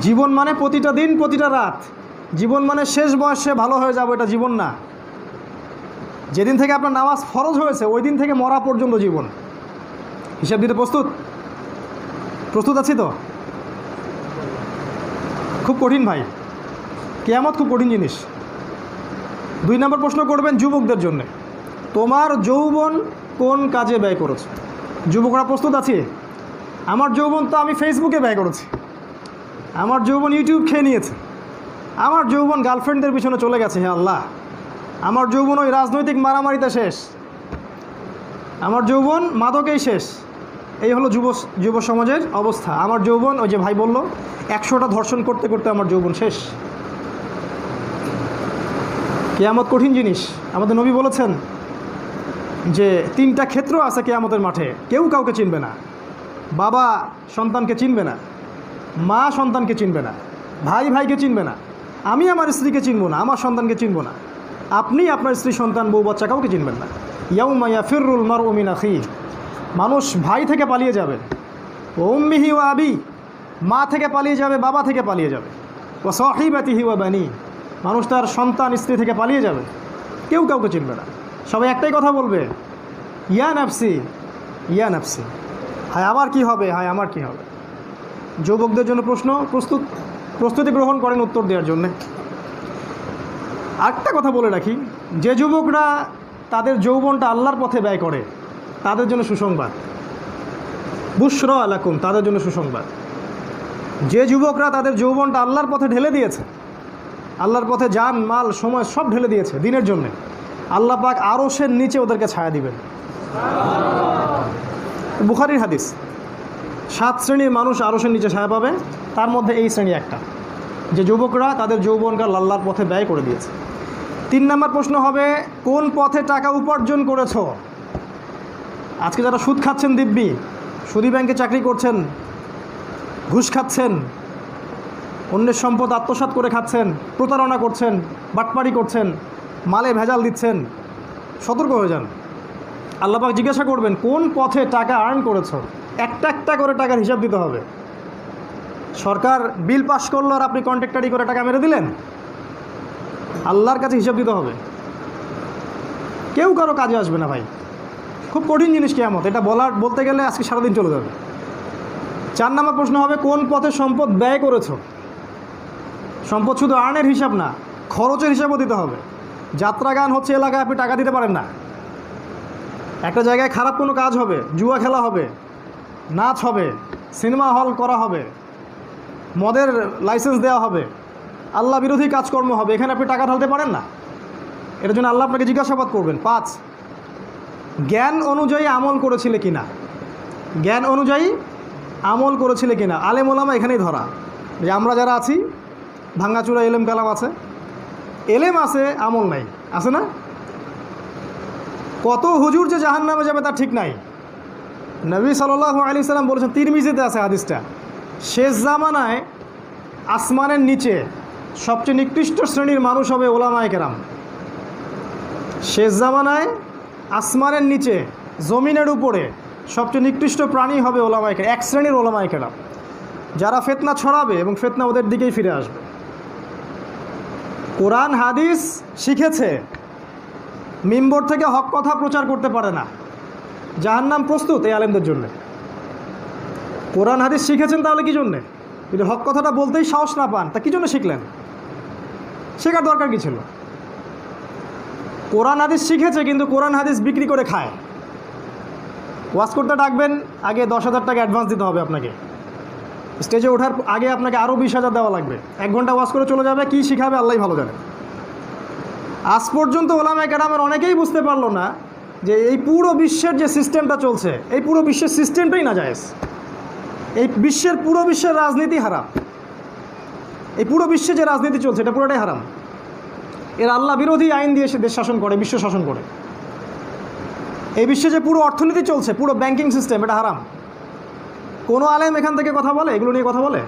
জীবন মানে প্রতিটা দিন, প্রতিটা রাত। জীবন মানে শেষ বয়সে ভালো হয়ে যাবো, এটা জীবন না। যেদিন থেকে আপনার নামাজ ফরজ হয়েছে ওই দিন থেকে মরা পর্যন্ত জীবন। হিসাব দিতে প্রস্তুত? প্রস্তুত আছি তো? খুব কঠিন ভাই, কিয়ামত খুব কঠিন জিনিস। 2 নম্বর প্রশ্ন করবেন যুবকদের জন্য, তোমার যৌবন কোন কাজে ব্যয় করেছে? যুবকরা প্রস্তুত আছে? আমার যৌবন তো আমি ফেসবুকে ব্যয় করেছি, আমার যৌবন ইউটিউব খেয়ে নিয়েছে, আমার যৌবন গার্লফ্রেন্ডদের পিছনে চলে গেছে। হে আল্লাহ, আমার যৌবন ওই রাজনৈতিক মারামারিতে শেষ, আমার যৌবন মাদকেই শেষ। এই হলো যুব সমাজের অবস্থা। আমার যৌবন, ওই যে ভাই বলল, 100টা ধর্ষণ করতে করতে আমার যৌবন শেষ। কিয়ামত কঠিন জিনিস। আমাদের নবী বলেছেন যে 3টা ক্ষেত্র আছে কিয়ামতের মাঠে, কেউ কাউকে চিনবে না। বাবা সন্তানকে চিনবে না, মা সন্তানকে চিনবে না, ভাই ভাইকে চিনবে না, আমি আমার স্ত্রীকে চিনব না, আমার সন্তানকে চিনব না, আপনি আপনার স্ত্রী, সন্তান, বউ বাচ্চা কাউকে চিনবেন না। ইয়াউমা ইয়াফিরুল মারউ মিন আখিহি, মানুষ ভাই থেকে পালিয়ে যাবে। ওয়া উম্মিহি ওয়া আবি, মা থেকে পালিয়ে যাবে, বাবা থেকে পালিয়ে যাবে। ওয়া সাহিবাতিহি ওয়া বানি, মানুষ তার সন্তান, স্ত্রী থেকে পালিয়ে যাবে। কেউ কাউকে চিনবে না। সবাই একটাই কথা বলবে, ইয়া নাফসি, ইয়া নাফসি, হায় আমার কি হবে, হায় আমার কি হবে। যুবকদের জন্য প্রশ্ন, প্রস্তুতি গ্রহণ করেন উত্তর দেওয়ার জন্যে। আরেকটা কথা বলে রাখি, যে যুবকরা তাদের যৌবনটা আল্লাহর পথে ব্যয় করে তাদের জন্য সুসংবাদ, বুশরা আলাকুম, তাদের জন্য সুসংবাদ। যে যুবকরা তাদের যৌবনটা আল্লাহর পথে ঢেলে দিয়েছে, আল্লাহর পথে জান, মাল, সময় সব ঢেলে দিয়েছে দিনের জন্যে, আল্লাহ পাক আরশের নিচে ওদেরকে ছায়া দিবেন। বুখারীর হাদিস, 7 শ্রেণীর মানুষ আরশের নিচে ছায়া পাবে, তার মধ্যে এই শ্রেণী একটা, যে যুবকরা তাদের যৌবনকাল আল্লাহর পথে ব্যয় করে দিয়েছে। 3 নম্বর প্রশ্ন হবে, কোন পথে টাকা উপার্জন করেছো? আজকে যারা সুদ খাচ্ছেন দিব্যি, সুদী ব্যাংকে চাকরি করছেন, ঘুষ খাচ্ছেন, অন্যের সম্পদ আত্মসাৎ করে খাচ্ছেন, প্রতারণা করছেন, বাটপাড়ি করছেন, মালে ভেজাল দিচ্ছেন, সতর্ক হয়ে যান। আল্লাহ পাক জিজ্ঞাসা করবেন কোন পথে টাকা আর্ন করেছো। একটা একটা করে টাকার হিসাব দিতে হবে। সরকার বিল পাস করলো আর আপনি কন্ট্রাক্টারি করে টাকা মেরে দিলেন, আল্লাহর কাছে হিসাব দিতে হবে। কেউ কারো কাজে আসবে না ভাই, খুব কঠিন জিনিস কিয়ামত। এটা বলতে গেলে আজকে সারাদিন চলে যাবে। 4 নম্বর প্রশ্ন হবে, কোন পথে সম্পদ ব্যয় করেছো? সম্পদ শুধু আর্নের হিসাব না, খরচের হিসাবও দিতে হবে। যাত্রা গান হচ্ছে এলাকায়, আপনি টাকা দিতে পারেন না। একটা জায়গায় খারাপ কোনো কাজ হবে, জুয়া খেলা হবে, নাচ হবে, সিনেমা হল করা হবে, মদের লাইসেন্স দেওয়া হবে, আল্লাহ বিরোধী কাজকর্ম হবে, এখানে আপনি টাকা ঢালতে পারেন না। এটার জন্য আল্লাহ আপনাকে জিজ্ঞাসাবাদ করবেন। 5, জ্ঞান অনুযায়ী আমল করেছিলে কিনা? জ্ঞান অনুযায়ী আমল করেছিলে কিনা? আলেম ওলামা এখানেই ধরা, যে আমরা যারা আছি ভাঙ্গাচুরা এলেম কালাম আছে, এলেম আছে, আমল নাই, আছে না? কত হুজুর যে জাহান্নামে যাবে তার ঠিক নাই। নবী সাল্লাল্লাহু আলাইহি সাল্লাম বলেছেন, তিরমিজিতে আছে হাদিসটা, শেষ জামানায় আসমানের নিচে সবচেয়ে নিকৃষ্ট শ্রেণীর মানুষ হবে ওলামায়ে কেরাম। শেষ জামানায় আসমানের নিচে জমিনের উপরে সবচেয়ে নিকৃষ্ট প্রাণী হবে ওলামায়ে কেরাম, এক শ্রেণীর ওলামায়ে কেরাম, যারা ফিতনা ছড়াবে এবং ফিতনা ওদের দিকেই ফিরে আসবে। কোরআন হাদিস শিখেছে, মিম্বর থেকে হক কথা প্রচার করতে পারে না, জাহান্নাম প্রস্তুত এই আলেমদের জন্য। কোরআন হাদিস শিখেছেন তাহলে কী জন্যে? যদি হক কথাটা বলতেই সাহস না পান, তা কী জন্য শিখলেন? শেখার দরকার কী ছিল? কোরআন হাদিস শিখেছে কিন্তু কোরআন হাদিস বিক্রি করে খায়। ওয়াজ করতে ডাকবেন, আগে 10,000 টাকা অ্যাডভান্স দিতে হবে আপনাকে। স্টেজে ওঠার আগে আপনাকে আরও 20,000 দেওয়া লাগবে। 1 ঘন্টা ওয়াজ করে চলে যাবে, কী শিখাবে আল্লাহই ভালো জানে। আজ পর্যন্ত ওলামায়ে কেরামের অনেকেই বুঝতে পারলো না যে এই পুরো বিশ্বের যে সিস্টেমটা চলছে, এই পুরো বিশ্বের সিস্টেমটাই নাজায়েজ। এই পুরো বিশ্বের রাজনীতি হারাম। এই পুরো বিশ্বে যে রাজনীতি চলছে এটা পুরোটাই হারাম। এর আল্লাহ বিরোধী আইন দিয়ে সে দেশ শাসন করে, বিশ্ব শাসন করে। এই বিশ্বে যে পুরো অর্থনীতি চলছে, পুরো ব্যাংকিং সিস্টেম, এটা হারাম। কোনো আলেম এখান থেকে কথা বলে, এগুলো নিয়ে কথা বলে?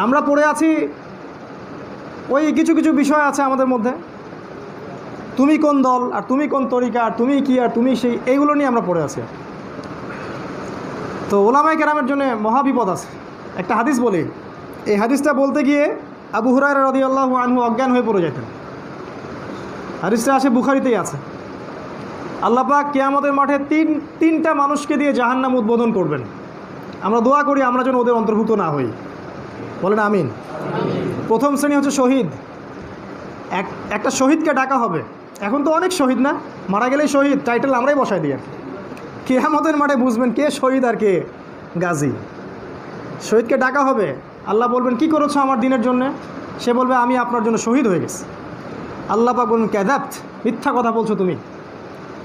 আমরা পড়ে আছি, ওই কিছু কিছু বিষয় আছে আমাদের মধ্যে, তুমি কোন দল, আর তুমি কোন তরিকা, আর তুমি কি, আর তুমি সেই, এইগুলো নিয়ে আমরা পড়ে আছি। তো ওলামায়ে কেরামের জন্য মহাবিপদ আছে। একটা হাদিস বলি, এই হাদিসটা বলতে গিয়ে আবু হুরায়রা রাদিয়াল্লাহু আনহু অজ্ঞান হয়ে পড়ে যেতেন। হাদিসটা আসে, বুখারীতেই আছে। আল্লাহ পাক কিয়ামতের মাঠে তিনটা মানুষকে দিয়ে জাহান্নাম উদ্বোধন করবেন। আমরা দোয়া করি আমরা যেন ওদের অন্তর্ভুক্ত না হই, বলেন আমিন। প্রথম শ্রেণী হচ্ছে শহীদ। একটা শহীদকে ডাকা হবে। এখন তো অনেক শহীদ না, মারা গেলেই শহীদ টাইটেল আমরাই বসাই দিই। কিয়ামতের মাঠে বুঝবেন কে শহীদ আর কে গাজী। শহীদকে ডাকা হবে, আল্লাহ বলবেন কি করেছো আমার দিনের জন্য? সে বলবে আমি আপনার জন্য শহীদ হয়ে গেছি। আল্লাহ পাক বলবেন কাযাবত, মিথ্যা কথা বলছো তুমি।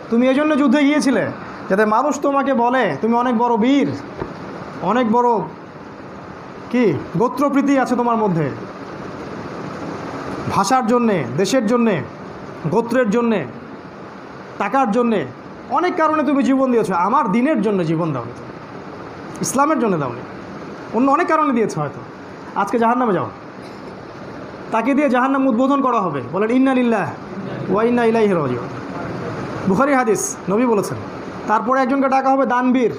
তুমি এই জন্য যুদ্ধে গিয়েছিলে যাতে মানুষ তোমাকে বলে তুমি অনেক বড় বীর, অনেক বড় কি গোত্রপ্রীতি আছে তোমার মধ্যে। ভাষার জন্যে, দেশের জন্যে, গোত্রের জন্যে, টাকার জন্যে, অনেক কারণে তুমি জীবন দিয়েছো। আমার দিনের জন্য জীবন দাও, ইসলামের জন্য দাওনি, অন্য অনেক কারণে দিয়েছো হয়তো। আজকে জাহান্নামে যাও। তাকে দিয়ে জাহান্নাম উদ্বোধন করা হবে। বলেন ইন্না লিল্লাহ ওয়া ইন্না ইলাইহি রাজিউন। বুখারী হাদিস, নবী বলেছেন। তারপরে একজনকে ডাকা হবে দানবীর।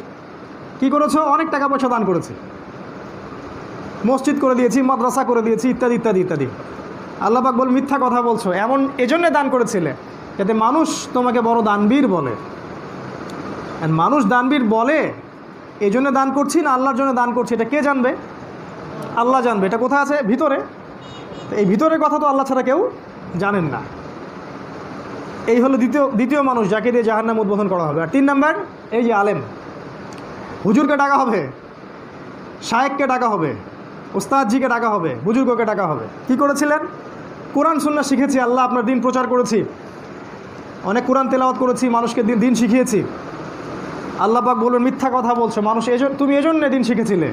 কি করেছো? অনেক টাকা পয়সা দান করেছি, মসজিদ করে দিয়েছি, মাদ্রাসা করে দিয়েছি, ইত্যাদি ইত্যাদি ইত্যাদি। আল্লাহ পাক বল মিথ্যা কথা বলছো, এমন এজন্যে দান করেছিলে যাতে মানুষ তোমাকে বড় দানবীর বলে। মানুষ দানবীর বলে এই জন্য দান করছি না আল্লাহর জন্য দান করছি, এটা কে জানবে? আল্লাহ জানবে। এটা কোথায় আছে? ভিতরে। এই ভিতরের কথা তো আল্লাহ ছাড়া কেউ জানেন না। এই হলো দ্বিতীয় মানুষ যাকে দিয়ে জাহান্নাম উদ্বোধন করা হবে। আর 3 নাম্বার, এই যে আলেম, হুজুরকে ডাকা হবে, শায়েখকে ডাকা হবে, উস্তাদজিকে ডাকা হবে, বুজুর্গকে ডাকা হবে। কি করেছিলেন? কোরআন সুন্নাহ শিখেছি, আল্লাহ আপনার দিন প্রচার করেছি, অনেক কোরআন তেলাওয়াত করেছি, মানুষকে দিন শিখিয়েছি। আল্লাহ পাক বলবেন মিথ্যা কথা বলছো, মানুষ তুমি এজন্য দিন শিখেছিলে,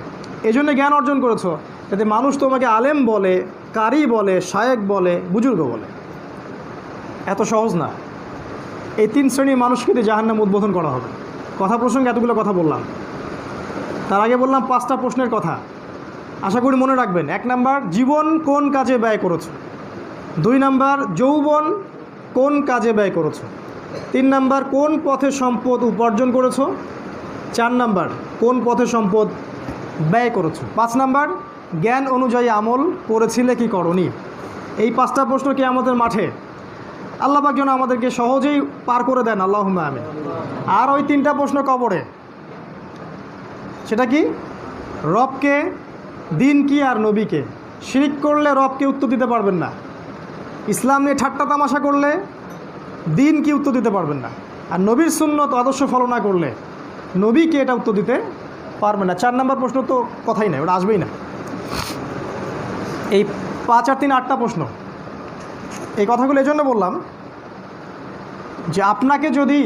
এজন্য জ্ঞান অর্জন করেছো যাতে মানুষ তোমাকে আলেম বলে, কারি বলে, শায়েখ বলে, বুজুর্গ বলে। এত সহজ না। এই 3 শ্রেণীর মানুষকে দিয়ে জাহান্নাম উদ্বোধন করা হবে। কথা প্রসঙ্গে এতগুলো কথা বললাম, তার আগে বললাম 5টা প্রশ্নের কথা, আশা করি মনে রাখবেন। 1 নাম্বার, জীবন কোন কাজে ব্যয় করেছো? 2 নাম্বার, যৌবন কোন কাজে ব্যয় করেছো? 3 নাম্বার, কোন পথে সম্পদ উপার্জন করেছো? 4 নাম্বার, কোন পথে সম্পদ ব্যয় করেছো? 5 নাম্বার, জ্ঞান অনুযায়ী আমল করেছিলে কি করনি। এই 5টা প্রশ্ন কিয়ামতের মাঠে আল্লাহ পাক যেন আমাদেরকে সহজেই পার করে দেন, আল্লাহুম্মা আমিন। আর ওই 3টা প্রশ্ন কবরে, সেটা কি? রবকে, দিন কি, আর নবীকে। শিরিক করলে রবকে উত্তর দিতে পারবেন না, ইসলাম নিয়ে ঠাট্টা তামাশা করলে দিন কি উত্তর দিতে পারবেন না, আর নবীর সুন্নত আদর্শ ফলো না করলে নবীকে এটা উত্তর দিতে পারবেন না। 4 নম্বর প্রশ্ন তো কথাই নাই, ওটা আসবেই না। এই 5 আর 3 8টা প্রশ্ন, এই কথাগুলো এই জন্য বললাম যে আপনাকে যদি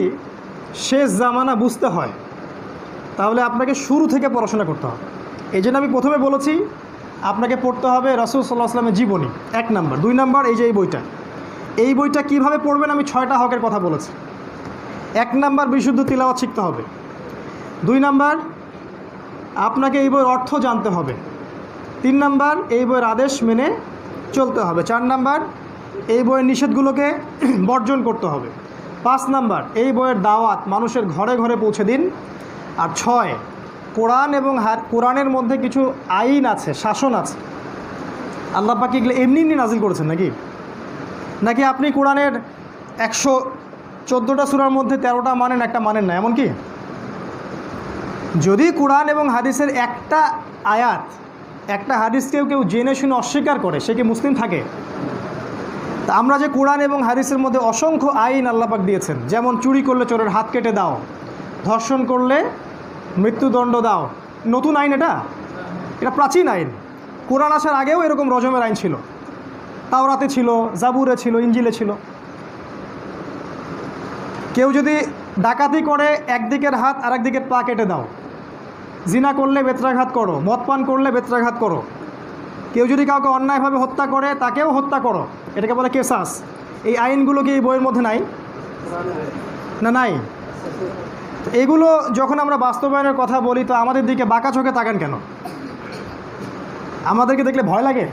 শেষ জামানা বুঝতে হয় তাহলে আপনাকে শুরু থেকে পড়াশোনা করতে হবে। এই জন্য আমি প্রথমে বলেছি আপনাকে পড়তে হবে রাসূল সাল্লাল্লাহু আলাইহি ওয়াসাল্লামের জীবনী, 1 নাম্বার। 2 নাম্বার এই যে এই বইটা কীভাবে পড়বেন আমি 6টা হকের কথা বলেছি। 1 নাম্বার বিশুদ্ধ তিলাওয়াত শিখতে হবে। 2 নাম্বার আপনাকে এই বইয়ের অর্থ জানতে হবে। 3 নাম্বার এই বইয়ের আদেশ মেনে চলতে হবে। 4 নাম্বার এই বইয়ের নিষেধগুলোকে বর্জন করতে হবে। 5 নাম্বার এই বইয়ের দাওয়াত মানুষের ঘরে ঘরে পৌঁছে দিন। আর 6 কোরআন এবং কোরআনের মধ্যে কিছু আইন আছে, শাসন আছে। আল্লাহ পাক এগুলো এমনি নাজিল করেছেন নাকি আপনি কোরআনের 114টা সূরার মধ্যে 13টা মানেন, একটা মানেন না, এমন কি? যদি কোরআন এবং হাদিসের একটা আয়াত, একটা হাদিসকেও কেউ জেনে শুনে অস্বীকার করে, সে কি মুসলিম থাকে? তা আমরা যে কোরআন এবং হাদিসের মধ্যে অসংখ্য আইন আল্লাহ পাক দিয়েছেন, যেমন চুরি করলে চোরের হাত কেটে দাও, ধর্ষণ করলে মৃত্যুদণ্ড দাও। নতুন আইন এটা প্রাচীন আইন। কোরআন আসার আগেও এরকম রজমের আইন ছিল, তাওরাতে ছিল, জাবুরে ছিল, ইঞ্জিলে ছিল। কেউ যদি ডাকাতি করে একদিকের হাত আর একদিকের পা কেটে দাও, জিনা করলে বেত্রাঘাত করো, মদ পান করলে বেত্রাঘাত করো, কেউ যদি কাউকে অন্যায়ভাবে হত্যা করে তাকেও হত্যা করো, এটাকে বলে কেসাস। এই আইনগুলো কি এই বইয়ের মধ্যে নাই? না, নাই। এগুলো যখন আমরা বাস্তবায়নের কথা বলি তো আমাদের দিকে বাঁকা চোখে তাকান কেন? আমাদেরকে দেখলে ভয় লাগে?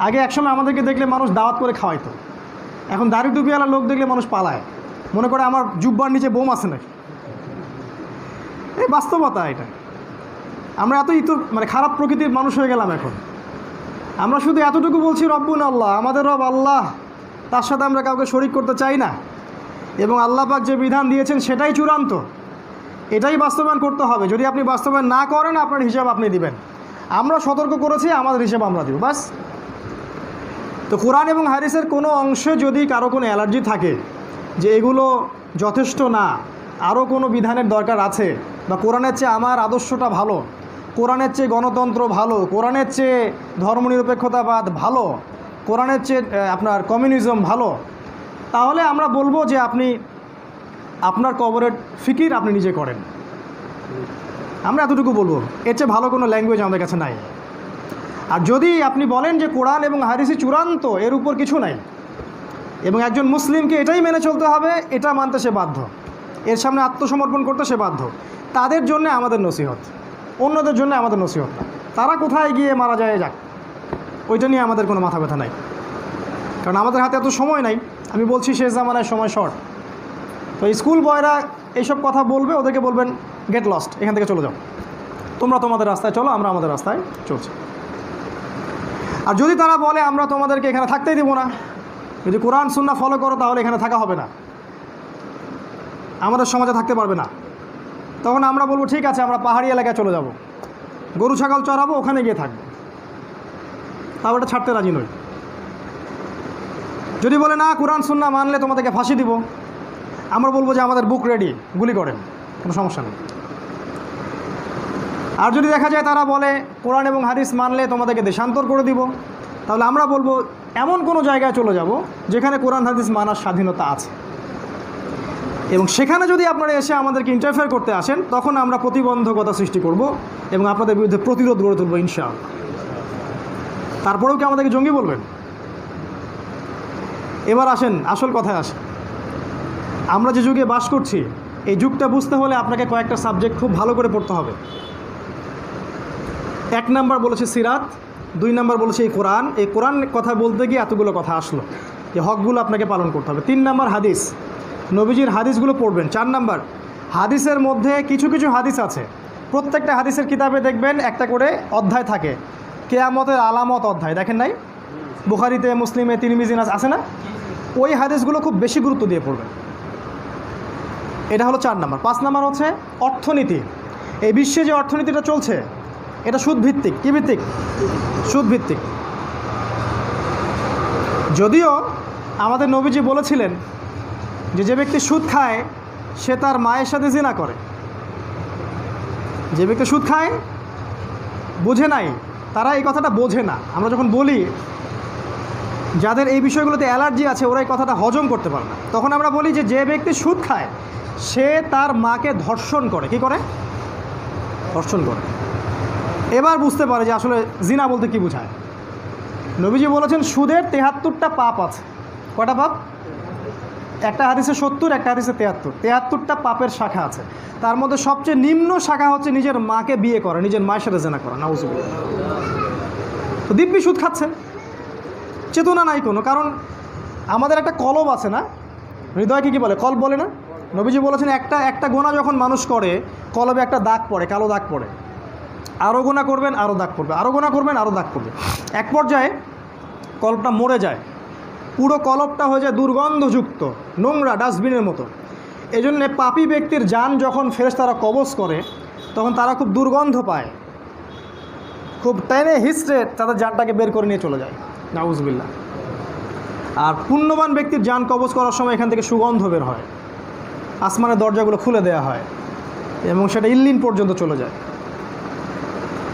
আগে একসময় আমাদেরকে দেখলে মানুষ দাওয়াত করে খাওয়াইতো, এখন দাড়ি টুপিওয়ালা লোক দেখলে মানুষ পালায়, মনে করে আমার জুব্বার নিচে বোম আছে নাকি। এই বাস্তবতা এটা। আমরা এত খারাপ প্রকৃতির মানুষ হয়ে গেলাম এখন। আমরা শুধু এতটুকু বলছি রব্বুন আল্লাহ, আমাদের রব আল্লাহ, তার সাথে আমরা কাউকে শরিক করতে চাই না, এবং আল্লাহ পাক যে বিধান দিয়েছেন সেটাই চূড়ান্ত, এটাই বাস্তবায়ন করতে হবে। যদি আপনি বাস্তবায়ন না করেন আপনার হিসাব আপনি দিবেন। আমরা সতর্ক করেছি, আমাদের হিসাব আমরা দিব, বাস। তো কোরআন এবং হাদিসের কোনো অংশে যদি কারো কোনো অ্যালার্জি থাকে যে এগুলো যথেষ্ট না, আরও কোনো বিধানের দরকার আছে, বা কোরআনের চেয়ে আমার আদর্শটা ভালো, কোরআনের চেয়ে গণতন্ত্র ভালো, কোরআনের চেয়ে ধর্মনিরপেক্ষতাবাদ ভালো, কোরআনের চেয়ে আপনার কমিউনিজম ভালো, তাহলে আমরা বলবো যে আপনি আপনার কবরের ফিকির আপনি নিজে করেন। আমরা এতটুকু বলবো, এর চেয়ে ভালো কোনো ল্যাঙ্গুয়েজ আমাদের কাছে নাই। আর যদি আপনি বলেন যে কোরআন এবং হাদিসই চূড়ান্ত, এর উপর কিছু নাই, এবং একজন মুসলিমকে এটাই মেনে চলতে হবে, এটা মানতে সে বাধ্য, এর সামনে আত্মসমর্পণ করতে সে বাধ্য, তাদের জন্য আমাদের নসিহত, অন্যদের জন্য আমাদের নসিহত না। তারা কোথায় গিয়ে মারা যায় যাক, ওইটা নিয়ে আমাদের কোনো মাথা ব্যথা নাই, কারণ আমাদের হাতে এত সময় নাই। আমি বলছি শেষ জামানায় সময় শর্ট। তো স্কুল বয়রা এইসব কথা বলবে, ওদেরকে বলবেন গেট লস্ট, এখান থেকে চলে যাও, তোমরা তোমাদের রাস্তায় চলো, আমরা আমাদের রাস্তায় চলছি। আর যদি তারা বলে আমরা তোমাদেরকে এখানে থাকতেই দেবো না, যদি কোরআন সুন্নাহ ফলো করো তাহলে এখানে থাকা হবে না, আমাদের সমাজে থাকতে পারবে না, তখন আমরা বলবো ঠিক আছে, আমরা পাহাড়ি এলাকায় চলে যাব, গরু ছাগল চড়াবো, ওখানে গিয়ে থাকবো, তাও এটা ছাড়তে রাজি নই। যদি বলে না কোরআন সুন্নাহ মানলে তোমাদেরকে ফাঁসি দিব, আমরা বলবো যে আমাদের বুক রেডি, গুলি করেন, কোনো সমস্যা নেই। আর যদি দেখা যায় তারা বলে কোরআন এবং হাদিস মানলে তোমাদেরকে দেশান্তর করে দিব, তাহলে আমরা বলবো এমন কোনো জায়গায় চলে যাব যেখানে কোরআন হাদিস মানার স্বাধীনতা আছে, এবং সেখানে যদি আপনারা এসে আমাদেরকে ইন্টারফেয়ার করতে আসেন তখন আমরা প্রতিবন্ধকতা সৃষ্টি করব এবং আপনাদের বিরুদ্ধে প্রতিরোধ গড়ে তুলব ইনশাআল্লাহ। তারপরেও কি আমাদেরকে জঙ্গি বলবেন? এবার আসেন আসল কথায় আসেন। আমরা যে যুগে বাস করছি, এই যুগটা বুঝতে হলে আপনাকে কয়েকটা সাবজেক্ট খুব ভালো করে পড়তে হবে। 1 নাম্বার বলেছে সিরাত, 2 নাম্বার বলেছে এই কোরআন কথা বলতে গিয়ে এতগুলো কথা আসলো, যে হকগুলো আপনাকে পালন করতে হবে। 3 নাম্বার হাদিস, নবীজির হাদিসগুলো পড়বেন। 4 নাম্বার হাদিসের মধ্যে কিছু কিছু হাদিস আছে, প্রত্যেকটা হাদিসের কিতাবে দেখবেন একটা করে অধ্যায় থাকে, কেয়ামতের আলামত অধ্যায় দেখেন নাই? বুখারীতে, মুসলিমে, তিরমিজি আছে না? ওই হাদিসগুলো খুব বেশি গুরুত্ব দিয়ে পড়বেন। এটা হলো 4 নাম্বার। 5 নাম্বার হচ্ছে অর্থনীতি। এই বিশ্বে যে অর্থনীতিটা চলছে এটা সুদভিত্তিক। কী ভিত্তিক? সুদভিত্তিক। যদিও আমাদের নবীজি বলেছিলেন যে ব্যক্তি সুদ খায় সে তার মায়ের সাথে জিনা করে। যে ব্যক্তি সুদ খায়, বোঝে নাই, তারা এই কথাটা বোঝে না। আমরা যখন বলি যাদের এই বিষয়গুলোতে অ্যালার্জি আছে ওরা এই কথাটা হজম করতে পারে না, তখন আমরা বলি যে ব্যক্তি সুদ খায় সে তার মাকে ধর্ষণ করে। কি করে? ধর্ষণ করে। এবার বুঝতে পারে যে আসলে জিনা বলতে কি বোঝায়। নবীজি বলেছেন সুদের 73টা পাপ আছে। কয়টা পাপ? একটা হাদিসে 70, একটা হাদিসে 73। 73টা পাপের শাখা আছে। তার মধ্যে সবচেয়ে নিম্ন শাখা হচ্ছে নিজের মাকে বিয়ে করা, নিজের মায়ের সাথে জিনা করা। নাউজুবিল্লাহ। তো দিব্যি সুদ খাচ্ছে, চেতনা নাই কোনো। কারণ আমাদের একটা কলব আছে না, হৃদয়কে কী বলে? কলব বলে না? নবীজি বলেছেন একটা গোনা যখন মানুষ করে কলবে একটা দাগ পড়ে, কালো দাগ পড়ে। আরও গোনা করবেন, আরও দাগ পড়বে, আরও গোনা করবেন, আরও দাগ পড়বে। এক পর্যায়ে কলবটা মরে যায়, পুরো কলবটা হয়ে যায় দুর্গন্ধযুক্ত, নোংরা, ডাস্টবিনের মতো। এই জন্যে পাপী ব্যক্তির জান যখন ফেরেশতারা কবজ করে তখন তারা খুব দুর্গন্ধ পায়, খুব টেনে হিস্ট্রে তাদের জানটাকে বের করে নিয়ে চলে যায়। নাউজুবিল্লাহ। আর পুণ্যবান ব্যক্তির জান কবজ করার সময় এখান থেকে সুগন্ধ বের হয়, আসমানের দরজাগুলো খুলে দেওয়া হয় এবং সেটা ইল্লিন পর্যন্ত চলে যায়।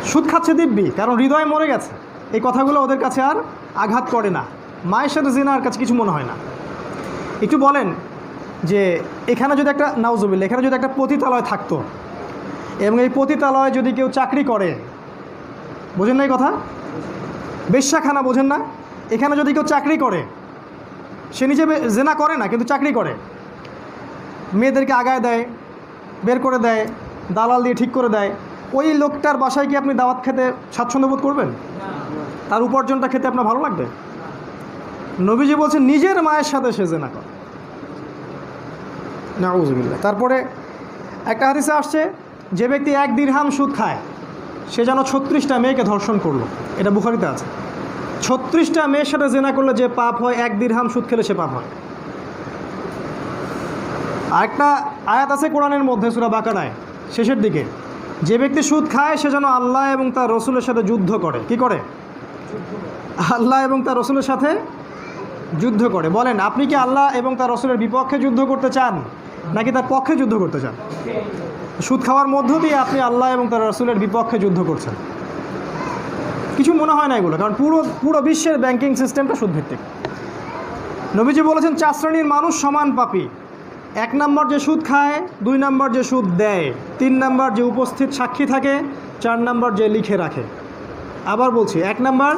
সুদ খাচ্ছে দিব্যি, কারণ হৃদয় মরে গেছে। এই কথাগুলো ওদের কাছে আর আঘাত করে না। মায়ের সাথে জিনার কাছে কিছু মনে হয় না। একটু বলেন যে এখানে যদি একটা, নাউজুবিল্লাহ, এখানে যদি একটা পতিতালয় থাকতো এবং এই পতিতালয়ে যদি কেউ চাকরি করে, বোঝেন না এই কথা? বেশ্যাখানা বোঝেন না? এখানে যদি কেউ চাকরি করে, সে নিজে জেনা করে না কিন্তু চাকরি করে, মেয়েদেরকে আগায় দেয়, বের করে দেয়, দালাল দিয়ে ঠিক করে দেয়, ওই লোকটার বাসায় কি আপনি দাওয়াত খেতে স্বাচ্ছন্দ্য বোধ করবেন? তার উপার্জনটা খেতে আপনার ভালো লাগবে? নবীজি বলছেন নিজের মায়ের সাথে সে জেনা করে। নাউজুবিল্লাহ। তারপরে একটা হাদিসে আসছে যে ব্যক্তি 1 দিরহাম সুদ খায় সে যেন 36টা মেয়েকে ধর্ষণ করলো। এটা বুখারীতে আছে। 36টা মেয়ের সাথে জেনা করলে যে পাপ হয়, 1 দিরহাম সুদ খেলে সে পাপ হয়। আরেকটা আয়াত আছে কোরআনের মধ্যে সূরা বাকারায় শেষের দিকে, যে ব্যক্তি সুদ খায় সে যেন আল্লাহ এবং তার রসুলের সাথে যুদ্ধ করে। কি করে? আল্লাহ এবং তার রসুলের সাথে যুদ্ধ করে। বলেন, আপনি কি আল্লাহ এবং তার রসুলের বিপক্ষে যুদ্ধ করতে চান নাকি তার পক্ষে যুদ্ধ করতে চান? সুদ খাওয়ার মধ্য দিয়ে আপনি আল্লাহ এবং তার রসুলের বিপক্ষে যুদ্ধ করছেন। কিছু মনে হয় না এগুলো, কারণ পুরো বিশ্বের ব্যাংকিং সিস্টেমটা সুদভিত্তিক। নবীজি বলেছেন 4 শ্রেণীর মানুষ সমান পাপী। 1 নম্বর যে সুদ খায়, 2 নম্বর যে সুদ দেয়, 3 নম্বর যে উপস্থিত সাক্ষী থাকে, 4 নম্বর যে লিখে রাখে। আবার বলছি, 1 নম্বর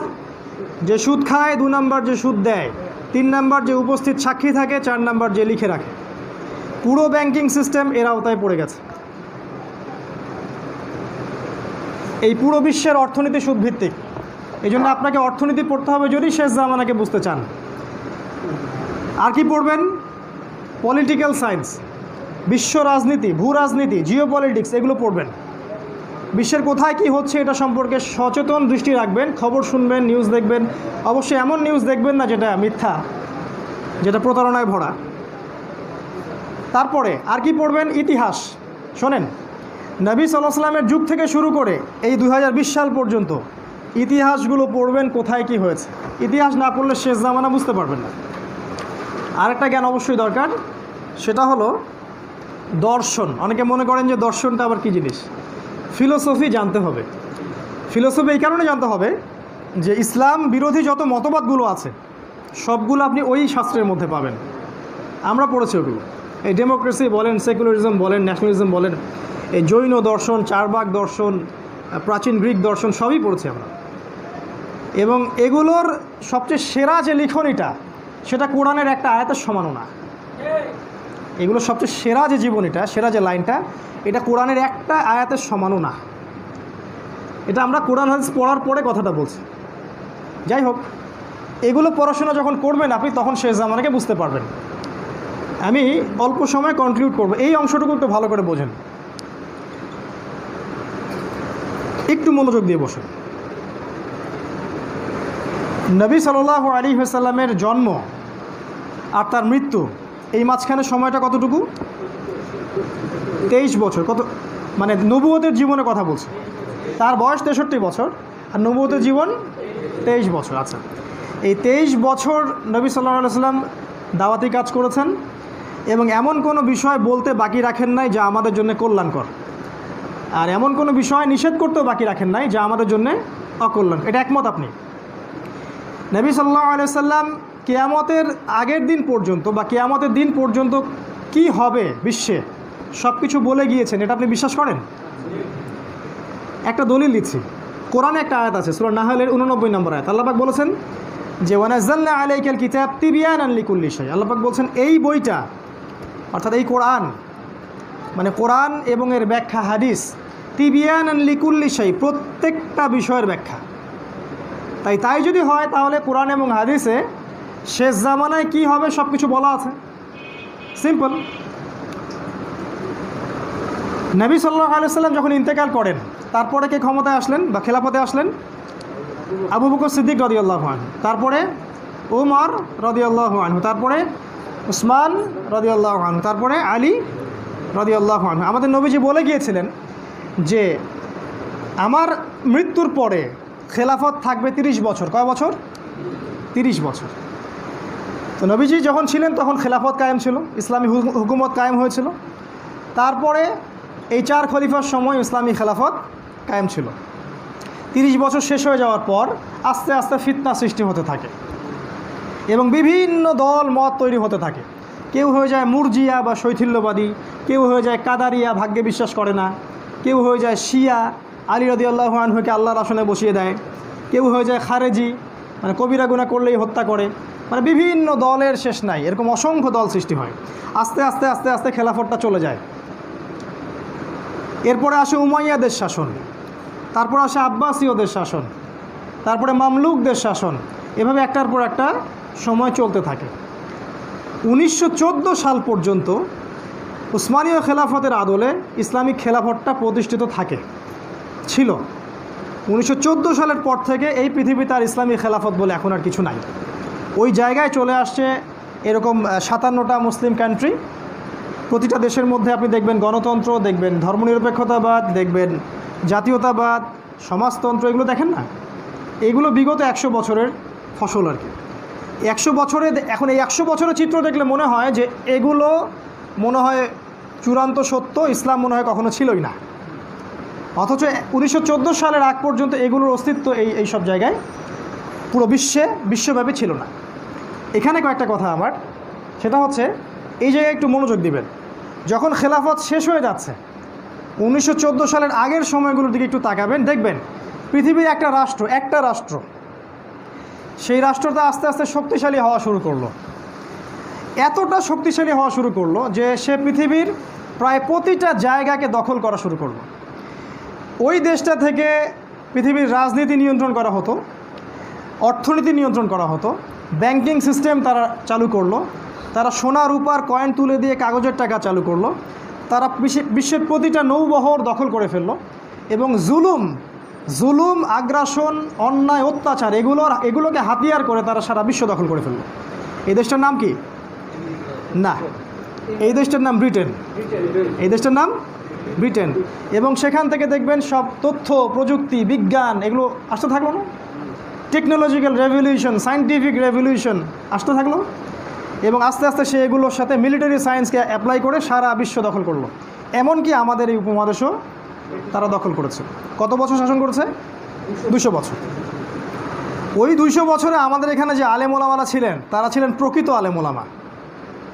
যে সুদ খায়, 2 নম্বর যে সুদ দেয়, 3 নম্বর যে উপস্থিত সাক্ষী থাকে, 4 নম্বর যে লিখে রাখে। পুরো ব্যাংকিং সিস্টেম এর আওতায় পড়ে গেছে। এই পুরো বিশ্বের অর্থনীতি সুদভিত্তিক। এই জন্য আপনাকে অর্থনীতি পড়তে হবে যদি শেষ জামানাকে বুঝতে চান। আর কি পড়বেন? পলিটিক্যাল সায়েন্স, বিশ্ব রাজনীতি, ভূ রাজনীতি, জিও পলিটিক্স, এগুলো পড়বেন। বিশ্বের কোথায় কি হচ্ছে এটা সম্পর্কে সচেতন দৃষ্টি রাখবেন, খবর শুনবেন, নিউজ দেখবেন। অবশ্যই এমন নিউজ দেখবেন না যেটা মিথ্যা, যেটা প্রতারণায় ভরা। তারপরে আর কি পড়বেন? ইতিহাস। শোনেন, নবী সাল্লাল্লাহু আলাইহি ওয়াসাল্লামের যুগ থেকে শুরু করে এই 2020 সাল পর্যন্ত ইতিহাসগুলো পড়বেন, কোথায় কি হয়েছে। ইতিহাস না পড়লে শেষ জামানা বুঝতে পারবেন না। আরেকটা জ্ঞান অবশ্যই দরকার, সেটা হলো দর্শন। অনেকে মনে করেন যে দর্শনটা আবার কী জিনিস। ফিলোসফি জানতে হবে। ফিলোসফি এই কারণে জানতে হবে যে ইসলাম বিরোধী যত মতবাদগুলো আছে সবগুলো আপনি ওই শাস্ত্রের মধ্যে পাবেন। আমরা পড়েছি ওগুলো। এই ডেমোক্রেসি বলেন, সেকুলারিজম বলেন, ন্যাশনালিজম বলেন, এই জৈন দর্শন, চারবাক দর্শন, প্রাচীন গ্রিক দর্শন, সবই পড়েছি আমরা। এবং এগুলোর সবচেয়ে সেরা যে লিখনিটা সেটা কোরআনের একটা আয়াতের সমানও না। এগুলো সবচেয়ে সেরা যে জীবনীটা, সেরা যে লাইনটা, এটা কোরআনের একটা আয়াতের সমানও না। এটা আমরা কোরআন হাদিস পড়ার পরে কথাটা বলছি। যাই হোক, এগুলো পড়াশোনা যখন করবেন আপনি তখন শেষ জামানাকে বুঝতে পারবেন। আমি অল্প সময় কনক্লুড করব, এই অংশটুকু একটু ভালো করে বোঝেন, একটু মনোযোগ দিয়ে বসুন। নবী সাল্লাল্লাহু আলাইহি ওয়াসাল্লামের জন্ম আর তার মৃত্যু এই মাঝখানে সময়টা কতটুকু? 23 বছর। কত মানে নবুয়তের জীবনের কথা বলছে। তার বয়স 63 বছর আর নবুয়তের জীবন 23 বছর। আচ্ছা, এই 23 বছর নবী সাল্লাল্লাহু আলাইহি ওয়াসাল্লাম দাওয়াতি কাজ করেছেন এবং এমন কোনো বিষয় বলতে বাকি রাখেন নাই যা আমাদের জন্য কল্যাণকর, আর এমন কোনো বিষয় নিষেধ করতেও বাকি রাখেন নাই যা আমাদের জন্য অকল্যাণ। এটা একমত আপনি? নবী সাল্লাল্লাহু আলাইহি ওয়াসাল্লাম কিয়ামতের আগের দিন পর্যন্ত বা কিয়ামতের দিন পর্যন্ত কি হবে বিশ্বে সব কিছু বলে গিয়েছেন, এটা আপনি বিশ্বাস করেন? একটা দলিল দিচ্ছি, কোরআনে একটা আয়াত আছে সূরা নাহলের 89 নম্বর আয়াত। আল্লাহ পাক বলেছেন যে ওয়ানাজ্জালনা আলাইকাল কিতাব তিবয়ানান লিকুল্লি শাই। আল্লাহ পাক বলছেন এই বইটা অর্থাৎ এই কোরআন, মানে কোরআন এবং এর ব্যাখ্যা হাদিস, তিবয়ানান লিকুল্লি শাই, প্রত্যেকটা বিষয়ের ব্যাখ্যা। তাই যদি হয় তাহলে কোরআন এবং হাদিসে শেষ জামানায় কি হবে সব কিছু বলা আছে। সিম্পল। নবী সাল্লাল্লাহু আলাইহি ওয়াসাল্লাম যখন ইন্তেকাল করেন তারপরে কে ক্ষমতায় আসলেন বা খেলাফতে আসলেন? আবু বকর সিদ্দিক রাদিয়াল্লাহু আনহু, তারপরে উমর রাদিয়াল্লাহু আনহু, তারপরে উসমান রাদিয়াল্লাহু আনহু, তারপরে আলী রাদিয়াল্লাহু আনহু। আমাদের নবীজি বলে গিয়েছিলেন যে আমার মৃত্যুর পরে খেলাফত থাকবে 30 বছর। কয় বছর? 30 বছর। তো নবীজি যখন ছিলেন তখন খেলাফত কায়েম ছিল, ইসলামী হুকুমত কায়েম হয়েছিল। তারপরে এই 4 খলিফার সময় ইসলামী খেলাফত কায়েম ছিল। 30 বছর শেষ হয়ে যাওয়ার পর আস্তে আস্তে ফিতনা সৃষ্টি হতে থাকে এবং বিভিন্ন দল মত তৈরি হতে থাকে। কেউ হয়ে যায় মুরজিয়া বা শৈথিল্যবাদী, কেউ হয়ে যায় কাদারিয়া, ভাগ্যে বিশ্বাস করে না, কেউ হয়ে যায় শিয়া, আলী রাদিয়াল্লাহু আনহুকে আল্লাহর আসনে বসিয়ে দেয়, কেউ হয়ে যায় খারেজি, মানে কবিরা গুনাহ করলেই হত্যা করে, মানে বিভিন্ন দলের শেষ নাই, এরকম অসংখ্য দল সৃষ্টি হয়। আস্তে আস্তে আস্তে আস্তে খেলাফতটা চলে যায়। এরপরে আসে উমাইয়াদের শাসন, তারপর আসে আব্বাসীয়দের শাসন, তারপরে মামলুকদের শাসন, এভাবে একটার পর একটা সময় চলতে থাকে। 1914 সাল পর্যন্ত উসমানীয় খেলাফতের আদলে ইসলামিক খেলাফতটা প্রতিষ্ঠিত ছিল। 1914 সালের পর থেকে এই পৃথিবীতে আর ইসলামী খেলাফত বলে এখন আর কিছু নাই। ওই জায়গায় চলে আসছে এরকম 57টা মুসলিম কান্ট্রি। প্রতিটা দেশের মধ্যে আপনি দেখবেন গণতন্ত্র, দেখবেন ধর্মনিরপেক্ষতাবাদ, দেখবেন জাতীয়তাবাদ, সমাজতন্ত্র, এগুলো দেখেন না? এগুলো বিগত 100 বছরের ফসল আর কি। 100 বছরে এখন এই 100 বছরের চিত্র দেখলে মনে হয় যে এগুলো মনে হয় চূড়ান্ত সত্য, ইসলাম মনে হয় কখনো ছিলই না। অথচ 1914 সালের আগ পর্যন্ত এগুলোর অস্তিত্ব এই সব জায়গায় পুরো বিশ্বব্যাপী ছিল না। এখানে কয়েকটা কথা আমার, সেটা হচ্ছে এই জায়গায় একটু মনোযোগ দিবেন। যখন খেলাফত শেষ হয়ে যাচ্ছে 1914 সালের আগের সময়গুলোর দিকে একটু তাকাবেন, দেখবেন পৃথিবীর একটা রাষ্ট্র সেই রাষ্ট্রটা আস্তে আস্তে শক্তিশালী হওয়া শুরু করলো। এতটা শক্তিশালী হওয়া শুরু করলো যে সে পৃথিবীর প্রায় প্রতিটা জায়গাকে দখল করা শুরু করলো। ওই দেশটা থেকে পৃথিবীর রাজনীতি নিয়ন্ত্রণ করা হতো, অর্থনীতি নিয়ন্ত্রণ করা হতো, ব্যাংকিং সিস্টেম তারা চালু করলো, তারা সোনা রূপার কয়েন তুলে দিয়ে কাগজের টাকা চালু করলো, তারা বিশ্বের প্রতিটা নৌবহর দখল করে ফেললো এবং জুলুম, আগ্রাসন, অন্যায়, অত্যাচার এগুলোকে হাতিয়ার করে তারা সারা বিশ্ব দখল করে ফেললো। এই দেশটার নাম কি? না, এই দেশটার নাম ব্রিটেন। এই দেশটার নাম ব্রিটেন। এবং সেখান থেকে দেখবেন সব তথ্য, প্রযুক্তি, বিজ্ঞান এগুলো আসতে থাকলো না? টেকনোলজিক্যাল রেভলিউশন, সায়েন্টিফিক রেভলিউশন আসতে থাকলো এবং আস্তে আস্তে সে এগুলোর সাথে মিলিটারি সায়েন্সকে অ্যাপ্লাই করে সারা বিশ্ব দখল করলো। এমনকি আমাদের এই উপমহাদেশও তারা দখল করেছে। কত বছর শাসন করেছে? 200 বছর। ওই 200 বছরে আমাদের এখানে যে আলেম ওলামারা ছিলেন তারা ছিলেন প্রকৃত আলেম ওলামা।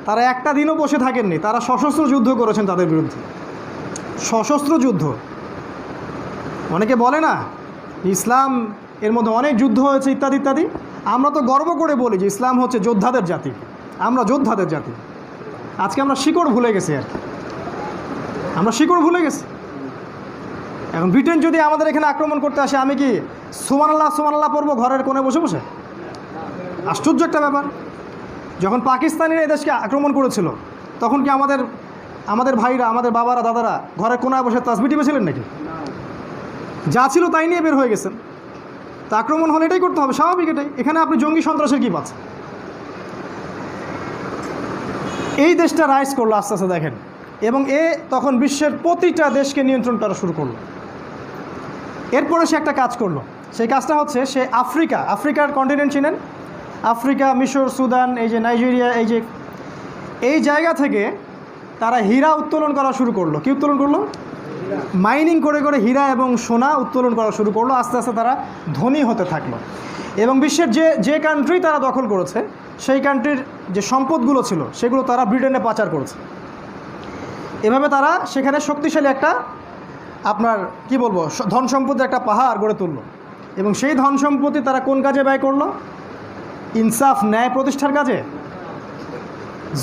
তারা একটা দিনও বসে থাকেননি, তারা সশস্ত্র যুদ্ধ করেছেন তাদের বিরুদ্ধে। সশস্ত্র যুদ্ধ। অনেকে বলে না ইসলাম এর মধ্যে অনেক যুদ্ধ হয়েছে ইত্যাদি ইত্যাদি। আমরা তো গর্ব করে বলি যে ইসলাম হচ্ছে যোদ্ধাদের জাতি, আমরা যোদ্ধাদের জাতি। আজকে আমরা শিকড় ভুলে গেছি আর কি, আমরা শিকড় ভুলে গেছি। এখন ব্রিটেন যদি আমাদের এখানে আক্রমণ করতে আসে, আমি কি সুবহানাল্লাহ পড়বো ঘরের কোণে বসে বসে? আশ্চর্য একটা ব্যাপার। যখন পাকিস্তানিরা এদেশকে আক্রমণ করেছিল তখন কি আমাদের ভাইরা, আমাদের বাবারা, দাদারা ঘরের কোনায় বসে তাসবিহ টিপেছিলেন নাকি? যা ছিল তাই নিয়ে বের হয়ে গেছেন। তা আক্রমণ হলে এটাই করতে হবে, স্বাভাবিক এটাই। এখানে আপনি জঙ্গি সন্ত্রাসের কী পাচ্ছেন? এই দেশটা রাইজ করলো আস্তে আস্তে, দেখেন, এবং তখন বিশ্বের প্রতিটা দেশকে নিয়ন্ত্রণ করা শুরু করলো। এরপরে সে একটা কাজ করলো, সেই কাজটা হচ্ছে সে আফ্রিকার কন্টিনেন্ট চিনেন, আফ্রিকা, মিশর, সুদান, এই যে নাইজেরিয়া, এই জায়গা থেকে তারা হীরা উত্তোলন করা শুরু করলো। কি উত্তোলন করলো? মাইনিং করে করে হীরা এবং সোনা উত্তোলন করা শুরু করলো। আস্তে আস্তে তারা ধনী হতে থাকলো এবং বিশ্বের যে কান্ট্রি তারা দখল করেছে সেই কান্ট্রির যে সম্পদগুলো ছিল সেগুলো তারা ব্রিটেনে পাচার করেছে। এভাবে তারা সেখানে শক্তিশালী একটা আপনার কি বলবো ধন সম্পদের একটা পাহাড় গড়ে তুললো এবং সেই ধন সম্পত্তি তারা কোন কাজে ব্যয় করলো? ইনসাফ, ন্যায় প্রতিষ্ঠার কাজে।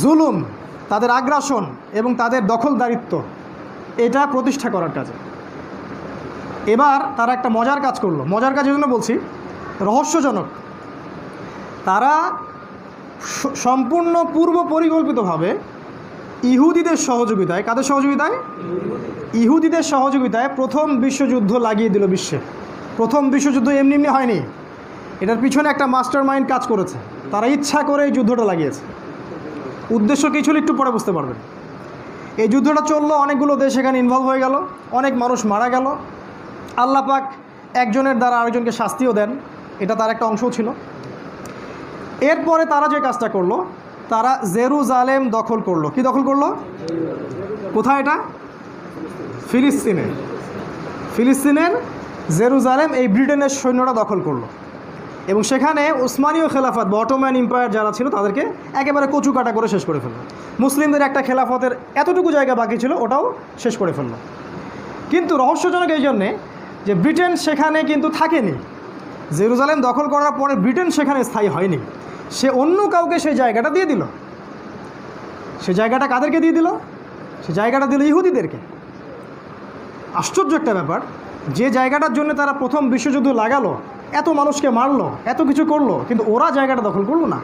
জুলুম, তাদের আগ্রাসন এবং তাদের দখলদারিত্ব এটা প্রতিষ্ঠা করার কাজে। এবার তারা একটা মজার কাজ করলো। মজার কাজের জন্য বলছি, রহস্যজনক। তারা সম্পূর্ণ পূর্ব পরিকল্পিতভাবে ইহুদিদের সহযোগিতায়, কাদের সহযোগিতায়? ইহুদিদের সহযোগিতায় প্রথম বিশ্বযুদ্ধ লাগিয়ে দিল বিশ্বে। প্রথম বিশ্বযুদ্ধ এমনি এমনি হয়নি, এটার পিছনে একটা মাস্টার মাইন্ড কাজ করেছে। তারা ইচ্ছা করে এই যুদ্ধটা লাগিয়েছে। উদ্দেশ্য কী ছিল একটু পরে বুঝতে পারবেন। এই যুদ্ধটা চললো, অনেকগুলো দেশ এখানে ইনভলভ হয়ে গেল, অনেক মানুষ মারা গেল। আল্লাহ পাক একজনের দ্বারা আরেকজনকে শাস্তিও দেন, এটা তার একটা অংশও ছিল। এরপরে তারা যে কাজটা করলো, তারা জেরুজালেম দখল করলো। কি দখল করলো? কোথায় এটা? ফিলিস্তিনের জেরুজালেম এই ব্রিটেনের সৈন্যরা দখল করলো এবং সেখানে উসমানীয় খেলাফত বা অটোম্যান এম্পায়ার যারা ছিল তাদেরকে একেবারে কচু কাটা করে শেষ করে ফেললো। মুসলিমদের একটা খেলাফতের এতটুকু জায়গা বাকি ছিল, ওটাও শেষ করে ফেললো। কিন্তু রহস্যজনক এই জন্যে যে ব্রিটেন সেখানে কিন্তু থাকেনি। জেরুজালেম দখল করার পরে ব্রিটেন সেখানে স্থায়ী হয়নি, সে অন্য কাউকে সেই জায়গাটা দিয়ে দিল। সে জায়গাটা কাদেরকে দিয়ে দিল? সে জায়গাটা দিল ইহুদিদেরকে। আশ্চর্য একটা ব্যাপার, যে জায়গাটার জন্য তারা প্রথম বিশ্বযুদ্ধ লাগালো, এত মানুষকে মারলো, এত কিছু করলো, কিন্তু ওরা জায়গাটা দখল করলো না।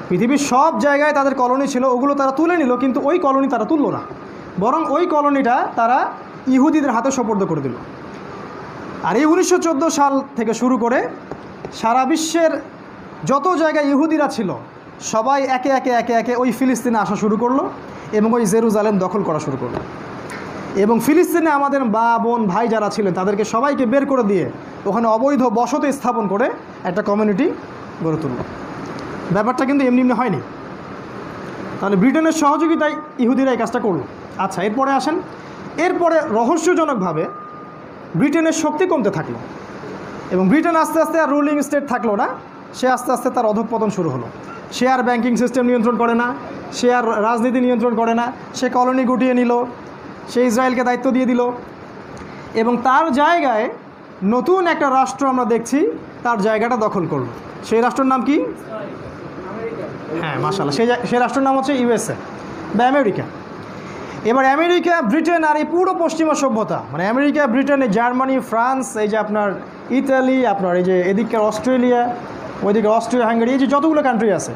পৃথিবীর সব জায়গায় তাদের কলোনি ছিল, ওগুলো তারা তুলে নিল, কিন্তু ওই কলোনি তারা তুললো না, বরং ওই কলোনিটা তারা ইহুদিদের হাতে সোপর্দ করে দিল। আর এই 1914 সাল থেকে শুরু করে সারা বিশ্বের যত জায়গায় ইহুদিরা ছিল সবাই একে একে ওই ফিলিস্তিনে আসা শুরু করলো এবং ওই জেরুজালেম দখল করা শুরু করলো। এবং ফিলিস্তিনে আমাদের মা, বোন, ভাই যারা ছিলেন তাদেরকে সবাইকে বের করে দিয়ে ওখানে অবৈধ বসতি স্থাপন করে একটা কমিউনিটি গড়ে তুলল। ব্যাপারটা কিন্তু এমনি এমনি হয়নি। তাহলে ব্রিটেনের সহযোগিতায় ইহুদিরা এই কাজটা করলো। আচ্ছা, এরপরে আসেন। এরপরে রহস্যজনকভাবে ব্রিটেনের শক্তি কমতে থাকলো এবং ব্রিটেন আস্তে আস্তে আর রুলিং স্টেট থাকলো না, সে আস্তে আস্তে তার অধঃপতন শুরু হলো। সে আর ব্যাংকিং সিস্টেম নিয়ন্ত্রণ করে না, সে আর রাজনীতি নিয়ন্ত্রণ করে না, সে কলোনি গুটিয়ে নিল, সে ইসরায়েলকে দায়িত্ব দিয়ে দিল এবং তার জায়গায় নতুন একটা রাষ্ট্র আমরা দেখছি তার জায়গাটা দখল করলো। সেই রাষ্ট্রের নাম কি? হ্যাঁ, মাশাআল্লাহ, সেই রাষ্ট্রের নাম হচ্ছে ইউএসএ বা আমেরিকা। এবার আমেরিকা, ব্রিটেন আর এই পুরো পশ্চিমা সভ্যতা, মানে আমেরিকা, ব্রিটেন, জার্মানি, ফ্রান্স, এই যে আপনার ইতালি, আপনার এই যে এদিকের অস্ট্রেলিয়া, ওইদিকে অস্ট্রিয়া, হাঙ্গেরি, এই যে যতগুলো কান্ট্রি আছে,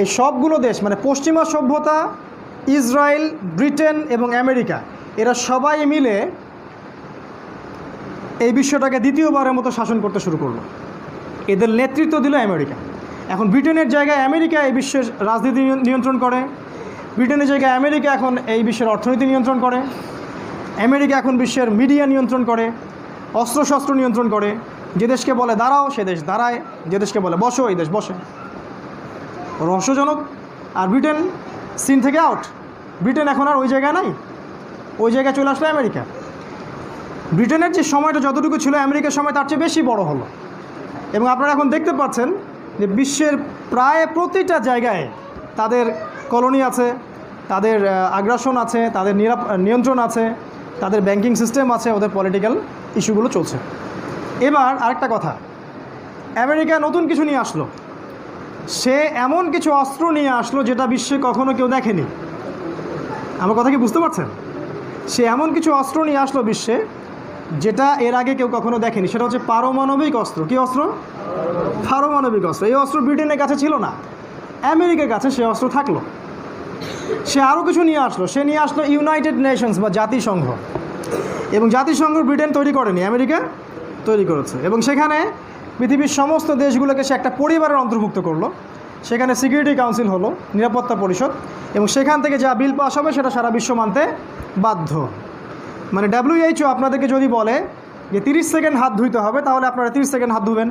এই সবগুলো দেশ মানে পশ্চিমা সভ্যতা, ইসরায়েল, ব্রিটেন এবং আমেরিকা, এরা সবাই মিলে এই বিশ্বটাকে দ্বিতীয়বারের মতো শাসন করতে শুরু করলো। এদের নেতৃত্ব দিল আমেরিকা। এখন ব্রিটেনের জায়গায় আমেরিকা এই বিশ্বের রাজনীতি নিয়ন্ত্রণ করে, ব্রিটেনের জায়গায় আমেরিকা এখন এই বিশ্বের অর্থনীতি নিয়ন্ত্রণ করে, আমেরিকা এখন বিশ্বের মিডিয়া নিয়ন্ত্রণ করে, অস্ত্রশস্ত্র নিয়ন্ত্রণ করে। যে দেশকে বলে দাঁড়াও সে দেশ দাঁড়ায়, যে দেশকে বলে বসো এই দেশ বসে। রহস্যজনক। আর ব্রিটেন সিন থেকে আউট। ব্রিটেন এখন আর ওই জায়গায় নাই, ওই জায়গায় চলে আসলো আমেরিকা। ব্রিটেনের যে সময়টা যতটুকু ছিল আমেরিকার সময় তার চেয়ে বেশি বড় হলো এবং আপনারা এখন দেখতে পাচ্ছেন যে বিশ্বের প্রায় প্রতিটা জায়গায় তাদের কলোনি আছে, তাদের আগ্রাসন আছে, তাদের নিয়ন্ত্রণ আছে, তাদের ব্যাংকিং সিস্টেম আছে, ওদের পলিটিক্যাল ইস্যুগুলো চলছে। এবার আরেকটা কথা, আমেরিকা নতুন কিছু নিয়ে আসলো। সে এমন কিছু অস্ত্র নিয়ে আসলো যেটা বিশ্বে কখনো কেউ দেখেনি। আমার কথা কি বুঝতে পারছেন? সে এমন কিছু অস্ত্র নিয়ে আসলো বিশ্বে যেটা এর আগে কেউ কখনো দেখেনি। সেটা হচ্ছে পারমাণবিক অস্ত্র। কি অস্ত্র? পারমাণবিক অস্ত্র। এই অস্ত্র ব্রিটেনের কাছে ছিল না, আমেরিকার কাছে সে অস্ত্র থাকলো। সে আরও কিছু নিয়ে আসলো। সে নিয়ে আসলো ইউনাইটেড নেশনস বা জাতিসংঘ। এবং জাতিসংঘ ব্রিটেন তৈরি করেনি, আমেরিকা তৈরি করেছে। এবং সেখানে পৃথিবীর সমস্ত দেশগুলোকে সে একটা পরিবারের অন্তর্ভুক্ত করলো। সেখানে সিকিউরিটি কাউন্সিল হলো, নিরাপত্তা পরিষদ, এবং সেখান থেকে যা বিল পাস হবে সেটা সারা বিশ্ব মানতে বাধ্য। মানে WHO আপনাদেরকে যদি বলে যে 30 সেকেন্ড হাত ধুইতে হবে, তাহলে আপনারা 30 সেকেন্ড হাত ধুবেন।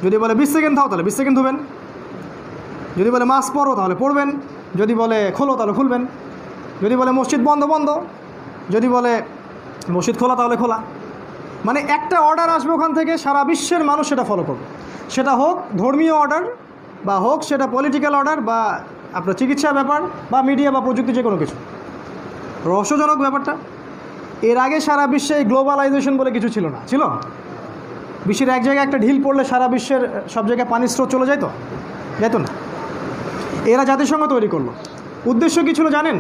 যদি বলে 20 সেকেন্ড দাও, তাহলে 20 সেকেন্ড ধুবেন। যদি বলে মাস্ক পরো, তাহলে পরবেন। যদি বলে খোলো, তাহলে খুলবেন। যদি বলে মসজিদ বন্ধ, বন্ধ। যদি বলে মসজিদ খোলা, তাহলে খোলা। মানে একটা অর্ডার আসবে ওখান থেকে, সারা বিশ্বের মানুষ সেটা ফলো করবে। সেটা হোক ধর্মীয় অর্ডার, বা হোক সেটা পলিটিক্যাল অর্ডার, বা আপনার চিকিৎসা ব্যাপার, বা মিডিয়া বা প্রযুক্তি, যে কোনো কিছু। রহস্যজনক ব্যাপারটা। এর আগে সারা বিশ্বে গ্লোবালাইজেশন বলে কিছু ছিল না। ছিল? বিশ্বের এক জায়গায় একটা ঢিল পড়লে সারা বিশ্বের সব জায়গায় পানির স্রোত চলে যেত? যেত না। এরা জাতিসংঘ তৈরি করলো। উদ্দেশ্য কী ছিল জানেন?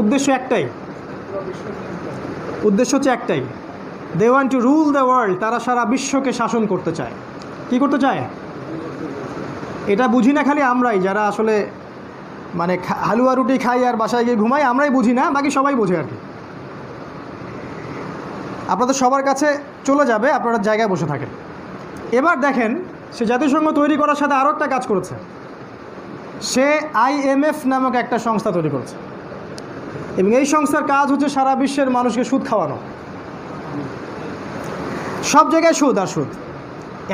উদ্দেশ্য একটাই। উদ্দেশ্য হচ্ছে একটাই, they want to rule the world. তারা সারা বিশ্বকে শাসন করতে চায়। কি করতে চায়? এটা বুঝি না খালি আমরাই, যারা আসলে মানে হালুয়া রুটি খাই আর বাসায় গিয়ে ঘুমাই, আমরাই বুঝি না, বাকি সবাই বোঝে আর কি। আপনাদের সবার কাছে চলে যাবে, আপনারা জায়গায় বসে থাকেন। এবার দেখেন, সে জাতিসংঘ তৈরি করার সাথে আরও একটা কাজ করেছে। সে IMF নামক একটা সংস্থা তৈরি করেছে, এবং এই সংস্থার কাজ হচ্ছে সারা বিশ্বের মানুষকে সুদ খাওয়ানো। সব জায়গায় সুদ আর সুদ।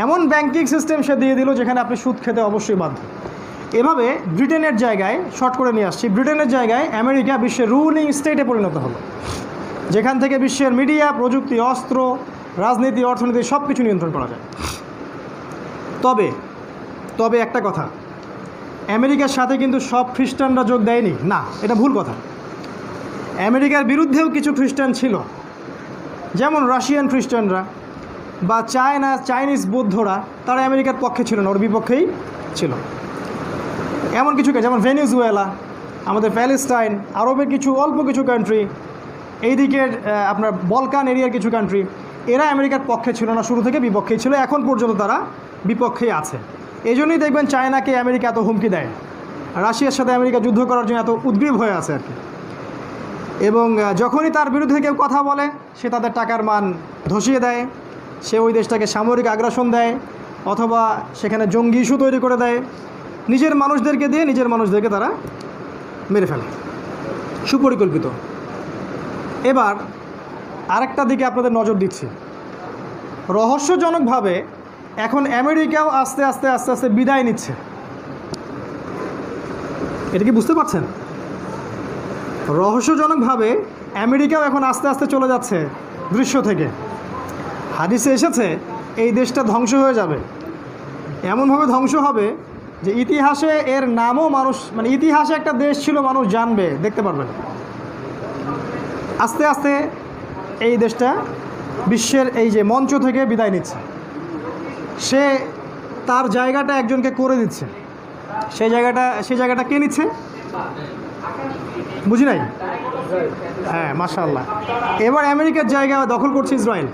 এমন ব্যাংকিং সিস্টেম সে দিয়ে দিল যেখানে আপনি সুদ খেতে অবশ্যই বাধ্য। এভাবে ব্রিটেনের জায়গায়, শর্ট করে নিয়ে আসছি, ব্রিটেনের জায়গায় আমেরিকা বিশ্বের রুলিং স্টেটে পরিণত হলো, যেখান থেকে বিশ্বের মিডিয়া, প্রযুক্তি, অস্ত্র, রাজনীতি, অর্থনীতি সব কিছু নিয়ন্ত্রণ করা যায়। তবে একটা কথা, আমেরিকার সাথে কিন্তু সব খ্রিস্টানরা যোগ দেয়নি, না, এটা ভুল কথা। আমেরিকার বিরুদ্ধেও কিছু খ্রিস্টান ছিল, যেমন রাশিয়ান খ্রিস্টানরা বা চাইনিজ বৌদ্ধরা। তারা আমেরিকার পক্ষে ছিল না, ওর বিপক্ষেই ছিল। এমন কিছু, যেমন ভেনেজুয়েলা, আমাদের প্যালেস্টাইন, আরবের অল্প কিছু কান্ট্রি, এই দিকের আপনার বলকান এরিয়ার কিছু কান্ট্রি, এরা আমেরিকার পক্ষে ছিল না, শুরু থেকে বিপক্ষেই ছিল। এখন পর্যন্ত তারা বিপক্ষেই আছে। এই জন্যই দেখবেন চায়নাকে আমেরিকা এত হুমকি দেয়, রাশিয়ার সাথে আমেরিকা যুদ্ধ করার জন্য এত উদ্গ্রীব হয়ে আছে আর কি। এবং যখনই তার বিরুদ্ধে কেউ কথা বলে, সে তাদের টাকার মান ধসিয়ে দেয়, সে ওই দেশটাকে সামরিক আগ্রাসন দেয়, অথবা সেখানে জঙ্গি ইস্যু তৈরি করে দেয়। নিজের মানুষদেরকে দিয়ে নিজের মানুষদেরকে তারা মেরে ফেলে, সুপরিকল্পিত। এবার আরেকটা দিকে আপনাদের নজর দিচ্ছি। রহস্যজনকভাবে এখন আমেরিকাও আস্তে আস্তে আস্তে আস্তে বিদায় নিচ্ছে। এটা কি বুঝতে পারছেন? রহস্যজনকভাবে আমেরিকাও এখন আস্তে আস্তে চলে যাচ্ছে দৃশ্য থেকে। হাদিসে এসেছে এই দেশটা ধ্বংস হয়ে যাবে, এমনভাবে ধ্বংস হবে যে ইতিহাসে এর নামও মানুষ, মানে ইতিহাসে একটা দেশ ছিল মানুষ জানবে, দেখতে পারবেন। আস্তে আস্তে এই দেশটা বিশ্বের এই যে মঞ্চ থেকে বিদায় নিচ্ছে। সে তার জায়গাটা একজনকে করে দিচ্ছে। সেই জায়গাটা কে নিচ্ছে? বুঝি নাই? হ্যাঁ, মাশাআল্লাহ। এবার আমেরিকার জায়গা দখল করছে ইসরায়েল।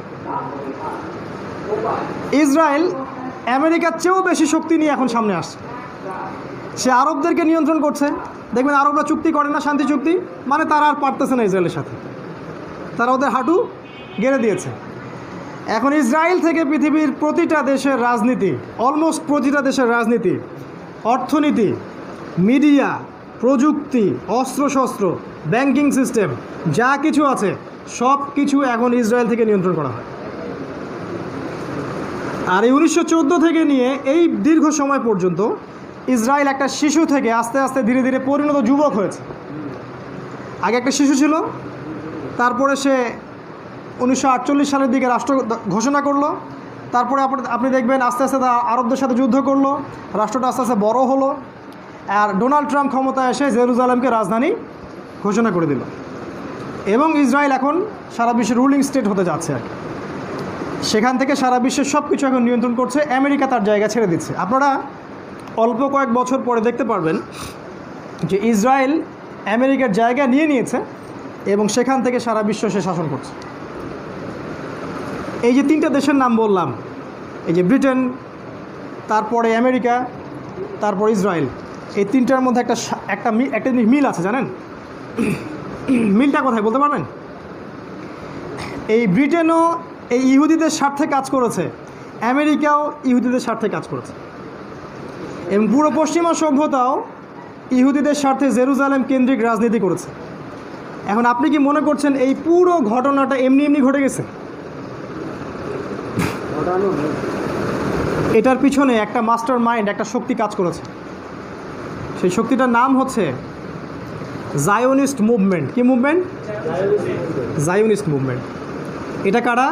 ইসরায়েল আমেরিকার চেয়েও বেশি শক্তি নিয়ে এখন সামনে আসছে। সে আরবদেরকে নিয়ন্ত্রণ করছে। দেখবেন আরবরা চুক্তি করে না, শান্তি চুক্তি, মানে তারা আর পারতেছে না ইসরায়েলের সাথে, তারা ওদের হাঁটু গেড়ে দিয়েছে। এখন ইসরায়েল থেকে পৃথিবীর প্রতিটা দেশের রাজনীতি, অলমোস্ট প্রতিটা দেশের রাজনীতি, অর্থনীতি, মিডিয়া, প্রযুক্তি, অস্ত্রশস্ত্র, ব্যাংকিং সিস্টেম, যা কিছু আছে সব কিছু এখন ইসরায়েল থেকে নিয়ন্ত্রণ করা হয়। আর এই 1914 থেকে নিয়ে এই দীর্ঘ সময় পর্যন্ত ইসরায়েল একটা শিশু থেকে আস্তে আস্তে ধীরে ধীরে পরিণত যুবক হয়েছে। আগে একটা শিশু ছিল, তারপরে সে 1948 সালের দিকে রাষ্ট্র ঘোষণা করলো। তারপরে আপনি দেখবেন আস্তে আস্তে আরবদের সাথে যুদ্ধ করলো, রাষ্ট্রটা আস্তে আস্তে বড় হলো। আর ডোনাল্ড ট্রাম্প ক্ষমতায় এসে জেরুজালেমকে রাজধানী ঘোষণা করে দিল, এবং ইসরায়েল এখন সারা বিশ্বের রুলিং স্টেট হতে যাচ্ছে আর কি। সেখান থেকে সারা বিশ্বের সব কিছু এখন নিয়ন্ত্রণ করছে। আমেরিকা তার জায়গা ছেড়ে দিচ্ছে। আপনারা অল্প কয়েক বছর পরে দেখতে পারবেন যে ইসরায়েল আমেরিকার জায়গা নিয়ে নিয়েছে, এবং সেখান থেকে সারা বিশ্ব সে শাসন করছে। এই যে তিনটা দেশের নাম বললাম, এই যে ব্রিটেন, তারপরে আমেরিকা, তারপর ইসরায়েল, এই তিনটার মধ্যে একটা জিনিস মিল আছে, জানেন? মিলটা কোথায় বলতে পারবেন? এই ব্রিটেনও এই ইহুদিদের স্বার্থে কাজ করেছে, আমেরিকাও ইহুদিদের স্বার্থে কাজ করেছে এবং পুরো পশ্চিমা সভ্যতাও ইহুদিদের স্বার্থে জেরুজালেম কেন্দ্রিক রাজনীতি করেছে। এখন আপনি কি মনে করছেন এই পুরো ঘটনাটা এমনি এমনি ঘটে গেছে? এটার পিছনে একটা মাস্টার মাইন্ড, একটা শক্তি কাজ করেছে। সেই শক্তিটার নাম হচ্ছে জায়োনিস্ট মুভমেন্ট। কি মুভমেন্ট? Zionist movement. এটা কারা?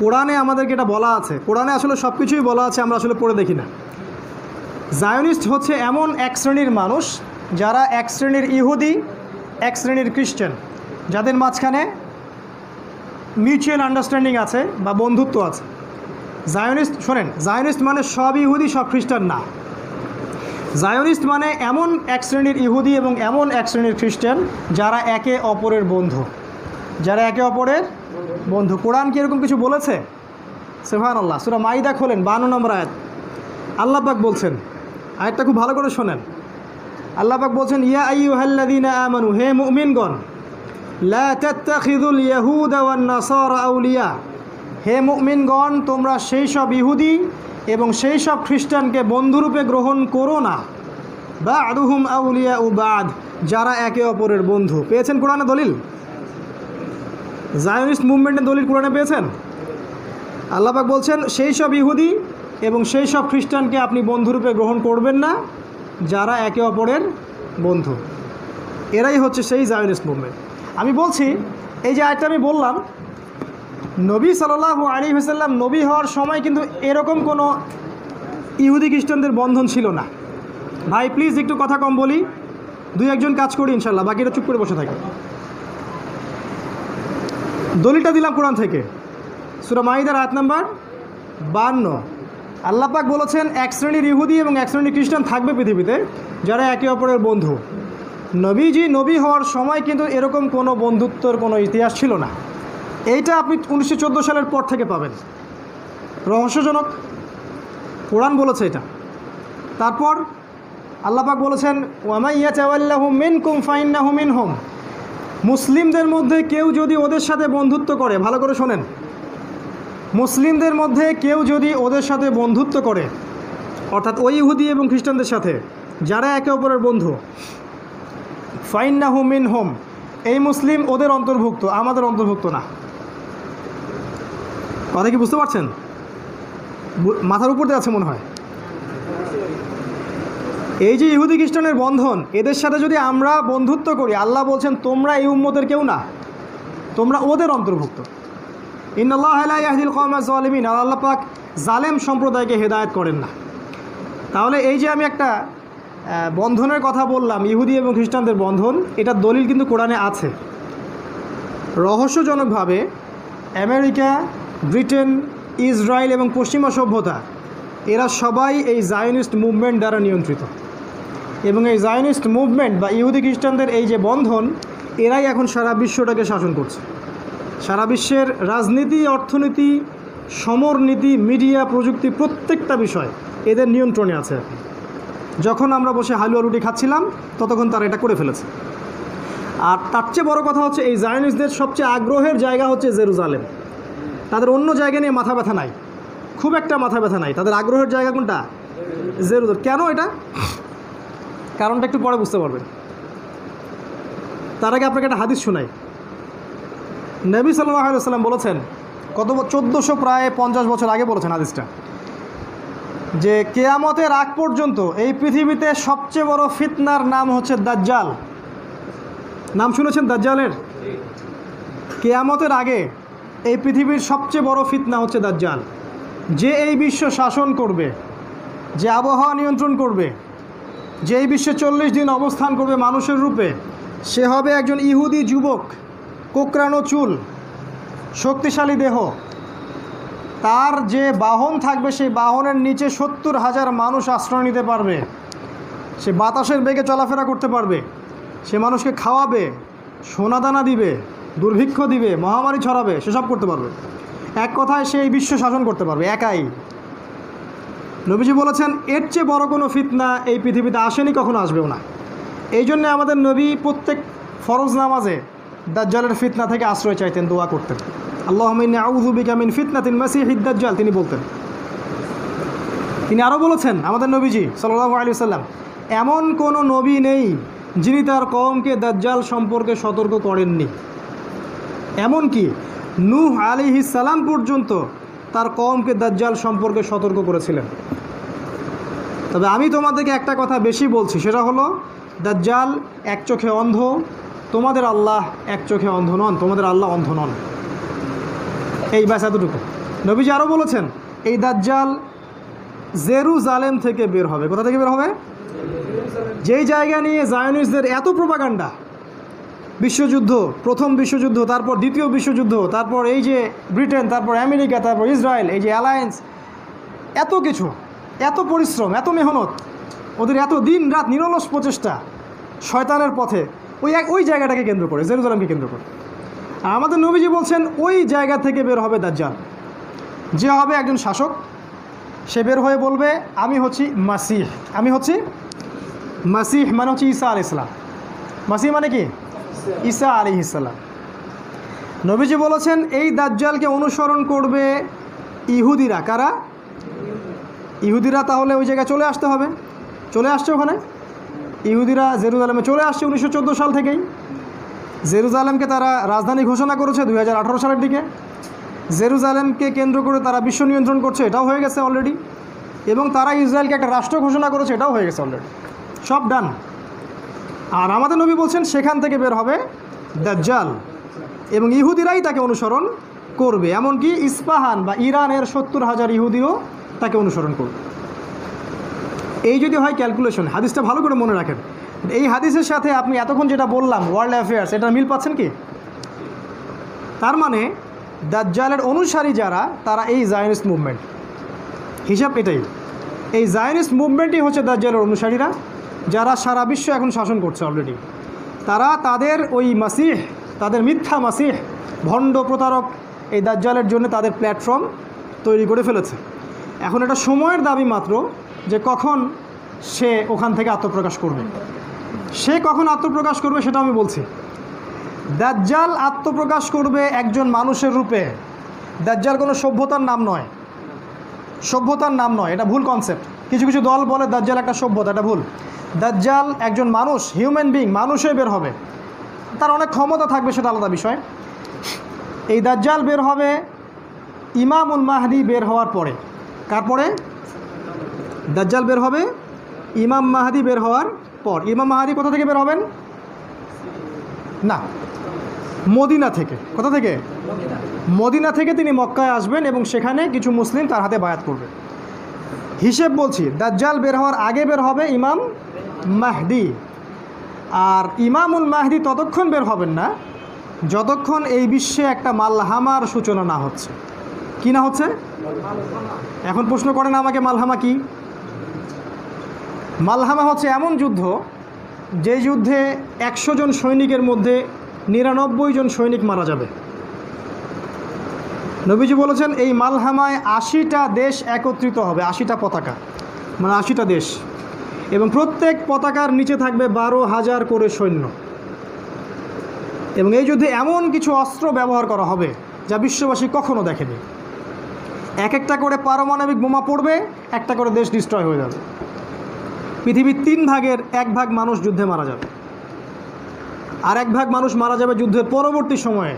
কোরআনে আমাদেরকে এটা বলা আছে। কোরআনে আসলে সব কিছুই বলা আছে, আমরা আসলে পড়ে দেখি না। জায়োনিস্ট হচ্ছে এমন এক শ্রেণীর মানুষ যারা এক শ্রেণীর ইহুদি, এক শ্রেণীর খ্রিস্টান, যাদের মাঝখানে মিউচুয়াল আন্ডারস্ট্যান্ডিং আছে বা বন্ধুত্ব আছে। জায়োনিস্ট, শোনেন, জায়োনিস্ট মানে সব ইহুদি সব খ্রিস্টান না। জায়োনিস্ট মানে এমন এক শ্রেণীর ইহুদি এবং এমন এক শ্রেণীর খ্রিস্টান যারা একে অপরের বন্ধু, যারা একে অপরের বন্ধু। কোরআন কি এরকম কিছু বলেছে? সুবহানাল্লাহ। সূরা মাইদা খোলেন, 52 নম্বর আয়াত। আল্লাহ পাক বলছেন, আয়াতটা খুব ভালো করে শোনেন। আল্লাহ পাক বলছেন, ইয়া আইয়ুহাল্লাযীনা আমানু, হে মুমিনগণ, লা তাত্তাখিযুল ইয়াহুদা ওয়ান নাসারা আউলিয়া, হে মুমিনগণ, তোমরা সেই সব ইহুদি এবং সেই সব খ্রিস্টানকে বন্ধুরূপে গ্রহণ করো না। বা'দুহুম আউলিয়া ও বাদ, যারা একে অপরের বন্ধু। পেয়েছেন কোরআনে দলিল? জায়োনিস্ট মুভমেন্টের দলিল কোরআনে পেয়েছেন? আল্লাহ পাক বলছেন, সেই সব ইহুদি এবং সেই সব খ্রিস্টানকে আপনি বন্ধুরূপে গ্রহণ করবেন না যারা একে অপরের বন্ধু। এরাই হচ্ছে সেই জায়োনিস্ট মুভমেন্ট। আমি বলছি, এই যে আয়াতটা আমি বললাম, নবী সাল্লাল্লাহু আলাইহি ওয়াসাল্লাম নবী হওয়ার সময় কিন্তু এরকম কোনো ইহুদি খ্রিস্টানদের বন্ধন ছিল না। ভাই প্লিজ একটু কথা কম বলি, দুই একজন কাজ করি ইনশাল্লাহ, বাকিটা চুপ করে বসে থাকে। দলিলটা দিলাম কোরআন থেকে, সূরা মাইদার আয়াত নাম্বার 52। আল্লাহ পাক বলেছেন, এক শ্রেণীর ইহুদি এবং এক শ্রেণীর খ্রিস্টান থাকবে পৃথিবীতে যারা একে অপরের বন্ধু। নবীজি নবী হওয়ার সময় কিন্তু এরকম কোনো বন্ধুত্বর কোনো ইতিহাস ছিল না। এইটা আপনি 1914 সালের পর থেকে পাবেন। রহস্যজনক, কোরআন বলেছে এটা। তারপর আল্লাহ পাক বলেছেন, ওয়ামা ইয়াতাওয়াল্লাহু মিনকুম ফাইন্নাহু মিনহুম, মুসলিমদের মধ্যে কেউ যদি ওদের সাথে বন্ধুত্ব করে, ভালো করে শোনেন, মুসলিমদের মধ্যে কেউ যদি ওদের সাথে বন্ধুত্ব করে, অর্থাৎ ওই ইহুদি এবং খ্রিস্টানদের সাথে যারা একে অপরের বন্ধু, ফাইন্নাহু মিনহুম, এই মুসলিম ওদের অন্তর্ভুক্ত, আমাদের অন্তর্ভুক্ত না। কথা কি বুঝতে পারছেন? মাথার উপর দিয়ে আছে মনে হয়। এই যে ইহুদি খ্রিস্টানের বন্ধন, এদের সাথে যদি আমরা বন্ধুত্ব করি, আল্লাহ বলছেন তোমরা এই উম্মতের কেউ না, তোমরা ওদের অন্তর্ভুক্ত। ইন্নাল্লাহা লা ইয়াহদিল কওমাজ যালিমিন, আল্লাহ পাক জালেম সম্প্রদায়কে হেদায়েত করেন না। তাহলে এই যে আমি একটা বন্ধনের কথা বললাম, ইহুদি এবং খ্রিস্টানদের বন্ধন, এটার দলিল কিন্তু কোরআনে আছে। রহস্যজনকভাবে আমেরিকা, ব্রিটেন, ইসরায়েল এবং পশ্চিমা সভ্যতা, এরা সবাই এই জায়োনিস্ট মুভমেন্ট দ্বারা নিয়ন্ত্রিত। এবং এই জায়োনিস্ট মুভমেন্ট বা ইহুদি খ্রিস্টানদের এই যে বন্ধন, এরাই এখন সারা বিশ্বটাকে শাসন করছে। সারা বিশ্বের রাজনীতি, অর্থনীতি, সমরনীতি, মিডিয়া, প্রযুক্তি, প্রত্যেকটা বিষয় এদের নিয়ন্ত্রণে আছে। যখন আমরা বসে হালুয়া রুটি খাচ্ছিলাম ততক্ষণ তারা এটা করে ফেলেছে। আর তার চেয়ে বড় কথা হচ্ছে, এই জায়োনিস্টদের সবচেয়ে আগ্রহের জায়গা হচ্ছে জেরুজালেম। তাদের অন্য জায়গা নিয়ে মাথা ব্যথা নাই, খুব একটা মাথা ব্যথা নাই। তাদের আগ্রহের জায়গা কোনটা? জেরুজালেম। কেন এটা? কারণটা একটু পরে বুঝতে পারবেন। তার আগে আপনাকে একটা হাদিস শোনাই। নবী সাল্লাল্লাহু আলাইহি ওয়াসাল্লাম বলেছেন, কত 1450 বছর আগে বলেছেন হাদিসটা, যে কিয়ামতের আগ পর্যন্ত এই পৃথিবীতে সবচেয়ে বড় ফিতনার নাম হচ্ছে দাজ্জাল। নাম শুনেছেন দাজ্জালের? কিয়ামতের আগে এই পৃথিবীর সবচেয়ে বড় ফিতনা হচ্ছে দাজ্জাল। যে এই বিশ্ব শাসন করবে, যে আবহাওয়া নিয়ন্ত্রণ করবে, যে এই বিশ্বে 40 দিন অবস্থান করবে মানুষের রূপে, সে হবে একজন ইহুদি যুবক, কোকড়ানো চুল, শক্তিশালী দেহ। তার যে বাহন থাকবে, সেই বাহনের নিচে 70,000 মানুষ আশ্রয় নিতে পারবে। সে বাতাসের বেগে চলাফেরা করতে পারবে, সে মানুষকে খাওয়াবে, সোনাদানা দিবে, দুর্ভিক্ষ দিবে, মহামারী ছড়াবে, সেসব করতে পারবে। এক কথায় সে এই বিশ্ব শাসন করতে পারবে একাই। নবীজি বলেছেন, এর চেয়ে বড় কোনো ফিতনা এই পৃথিবীতে আসেনি, কখনো আসবেও না। এই জন্যে আমাদের নবী প্রত্যেক ফরজ নামাজে দাজ্জালের ফিতনা থেকে আশ্রয় চাইতেন, দোয়া করতেন, আল্লাহুম্মা ইন্নী আউযু বিকা মিন ফিতনাতিল মাসিহিদ দাজ্জাল, তিনি বলতেন। তিনি আরও বলেছেন আমাদের নবীজি সাল্লাল্লাহু আলাইহি ওয়াসাল্লাম, এমন কোনো নবী নেই যিনি তার কওমকে দাজ্জাল সম্পর্কে সতর্ক করেননি। এমনকি নূহ আলাইহিস সালাম পর্যন্ত তার কওমকে দাজ্জাল সম্পর্কে সতর্ক করেছিলেন। তবে আমি তোমাদেরকে একটা কথা বেশি বলছি, সেটা হলো দাজ্জাল এক চোখে অন্ধ, তোমাদের আল্লাহ এক চোখে অন্ধ নন, তোমাদের আল্লাহ অন্ধ নন। এই ব্যাস এতটুকু। নবীজি আরও বলেছেন, এই দাজ্জাল জেরুজালেম থেকে বের হবে। কোথা থেকে বের হবে? যেই জায়গা নিয়ে জায়নিস্টদের এত প্রোপাগান্ডা, বিশ্বযুদ্ধ, প্রথম বিশ্বযুদ্ধ, তারপর দ্বিতীয় বিশ্বযুদ্ধ, তারপর এই যে ব্রিটেন, তারপর আমেরিকা, তারপর ইসরায়েল, এই যে অ্যালায়েন্স, এত কিছু, এত পরিশ্রম, এত মেহনত, ওদের এত দিন রাত নিরলস প্রচেষ্টা শয়তানের পথে, ওই জায়গাটাকে কেন্দ্র করে, জেরুজালেমকে কেন্দ্র করে। আর আমাদের নবীজি বলছেন ওই জায়গা থেকে বের হবে দাজ্জাল, যে হবে একজন শাসক। সে বের হয়ে বলবে, আমি হচ্ছি মাসিহ, আমি হচ্ছি মাসিহ, মানে হচ্ছে ঈসা আলাইহিস সালাম। মাসিহ মানে কি? ঈসা আলাইহিস সালাম। নবীজি বলেছেন এই দাজ্জালকে অনুসরণ করবে ইহুদিরা। কারা? ইহুদিরা। তাহলে ওই জায়গায় চলে আসতে হবে, চলে আসছে ওখানে। ইহুদিরা জেরুজালেমে চলে আসছে 1914 সাল থেকেই। জেরুজালেমকে তারা রাজধানী ঘোষণা করেছে 2018 সালের দিকে। জেরুজালেমকে কেন্দ্র করে তারা বিশ্ব নিয়ন্ত্রণ করছে, এটাও হয়ে গেছে অলরেডি। এবং তারা ইসরায়েলকে একটা রাষ্ট্র ঘোষণা করেছে, এটাও হয়ে গেছে অলরেডি, সব ডান। আর আমাদের নবী বলছেন সেখান থেকে বের হবে দাজ্জাল, এবং ইহুদিরাই তাকে অনুসরণ করবে। এমনকি ইস্পাহান বা ইরানের 70,000 ইহুদিও তাকে অনুসরণ করবে। এই যদি হয় ক্যালকুলেশন, হাদিসটা ভালো করে মনে রাখেন। এই হাদিসের সাথে আপনি এতক্ষণ যেটা বললাম ওয়ার্ল্ড অ্যাফেয়ার্স, এটা মিল পাচ্ছেন কি? তার মানে দাজ্জালের অনুসারী যারা, তারা এই জায়নিস্ট মুভমেন্ট, হিসাব এটাই। এই জায়নিস্ট মুভমেন্টই হচ্ছে দাজ্জালের অনুসারীরা, যারা সারা বিশ্ব এখন শাসন করছে অলরেডি। তারা তাদের ওই মাসিহ, তাদের মিথ্যা মাসিহ, ভণ্ড প্রতারক এই দাজ্জালের জন্য তাদের প্ল্যাটফর্ম তৈরি করে ফেলেছে। এখন এটা সময়ের দাবি মাত্র যে কখন সে ওখান থেকে আত্মপ্রকাশ করবে। সে কখন আত্মপ্রকাশ করবে সেটা আমি বলছি। দাজ্জাল আত্মপ্রকাশ করবে একজন মানুষের রূপে। দাজ্জাল কোনো সভ্যতার নাম নয়, সভ্যতার নাম নয়, এটা ভুল কনসেপ্ট। কিছু কিছু দল বলে দাজ্জাল একটা সভ্যতা, এটা ভুল। দাজ্জাল একজন মানুষ, হিউম্যান বিং, মানুষে বের হবে। তার অনেক ক্ষমতা থাকবে, সেটা আলাদা বিষয়। এই দাজ্জাল বের হবে ইমামুল মাহদি বের হওয়ার পরে। কার পরে? দাজ্জাল বের হবে ইমাম মাহদি বের হওয়ার পর। ইমাম মাহদি কোথা থেকে বের হবেন? না, মদিনা থেকে। কোথা থেকে? মদিনা থেকে তিনি মক্কায় আসবেন এবং সেখানে কিছু মুসলিম তার হাতে বায়াত করবে। হিসেব বলছি, দাজ্জাল বের হওয়ার আগে বের হবে ইমাম মাহদি। আর ইমামুল মাহদি ততক্ষণ বের হবেন না যতক্ষণ এই বিশ্বে একটা মালহামার সূচনা না হচ্ছে। কি না হচ্ছে? এখন প্রশ্ন করেন আমাকে, মালহামা কি? মালহামা হচ্ছে এমন যুদ্ধ, যে যুদ্ধে 100 জন সৈনিকের মধ্যে 99 জন সৈনিক মারা যাবে। নবীজি বলেছেন এই মালহামায় 80টা দেশ একত্রিত হবে, 80টা পতাকা, মানে 80টা দেশ, এবং প্রত্যেক পতাকার নিচে থাকবে 12,000 করে সৈন্য। এবং এই যুদ্ধে এমন কিছু অস্ত্র ব্যবহার করা হবে যা বিশ্ববাসী কখনো দেখেনি। এক একটা করে পারমাণবিক বোমা পড়বে, একটা করে দেশ ডিস্ট্রয় হয়ে যাবে। পৃথিবীর 3 ভাগের 1 ভাগ মানুষ যুদ্ধে মারা যাবে, আর 1 ভাগ মানুষ মারা যাবে যুদ্ধের পরবর্তী সময়ে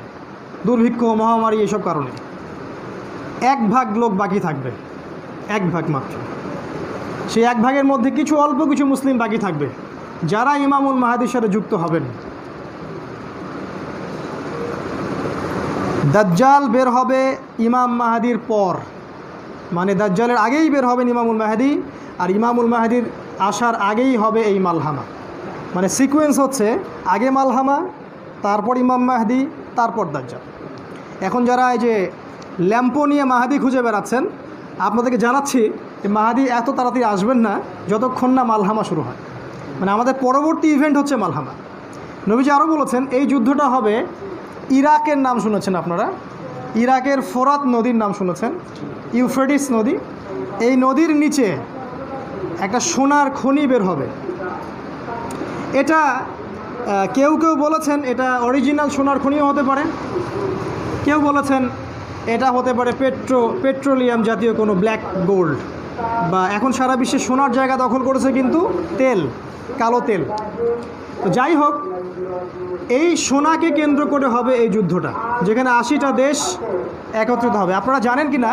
দুর্ভিক্ষ, মহামারী, এসব কারণে। 1 ভাগ লোক বাকি থাকবে, 1 ভাগ মাত্র। সেই 1 ভাগের মধ্যে কিছু অল্প কিছু মুসলিম বাকি থাকবে, যারা ইমামুল মাহদির সাথে যুক্ত হবেন। দাজ্জাল বের হবে ইমাম মাহদির পর, মানে দাজ্জালের আগেই বের হবেন ইমামুল মাহদি, আর ইমামুল মাহদির আসার আগেই হবে এই মালহামা। মানে সিকোয়েন্স হচ্ছে আগে মালহামা, তারপর ইমাম মাহদি, তারপর দাজ্জাল। এখন যারা এই যে ল্যাম্পো নিয়ে মাহাদি খুঁজে বেড়াচ্ছেন, আপনাদেরকে জানাচ্ছি যে মাহাদি এত তাড়াতাড়ি আসবেন না যতক্ষণ না মালহামা শুরু হয়। মানে আমাদের পরবর্তী ইভেন্ট হচ্ছে মালহামা। নবীজি আরও বলেছেন এই যুদ্ধটা হবে, ইরাকের নাম শুনেছেন আপনারা, ইরাকের ফোরাত নদীর নাম শুনেছেন, ইউফ্রেটিস নদী। এই নদীর নিচে একটা সোনার খনি বের হবে। এটা কেউ কেউ বলেছেন এটা অরিজিনাল সোনার খনিও হতে পারে, কেউ বলেছেন এটা হতে পারে পেট্রোলিয়াম জাতীয় কোনো ব্ল্যাক গোল্ড, বা এখন সারা বিশ্বে সোনার জায়গা দখল করেছে কিন্তু তেল, কালো তেল। তো যাই হোক, এই সোনাকে কেন্দ্র করে হবে এই যুদ্ধটা, যেখানে 80টা দেশ একত্রিত হবে। আপনারা জানেন কি না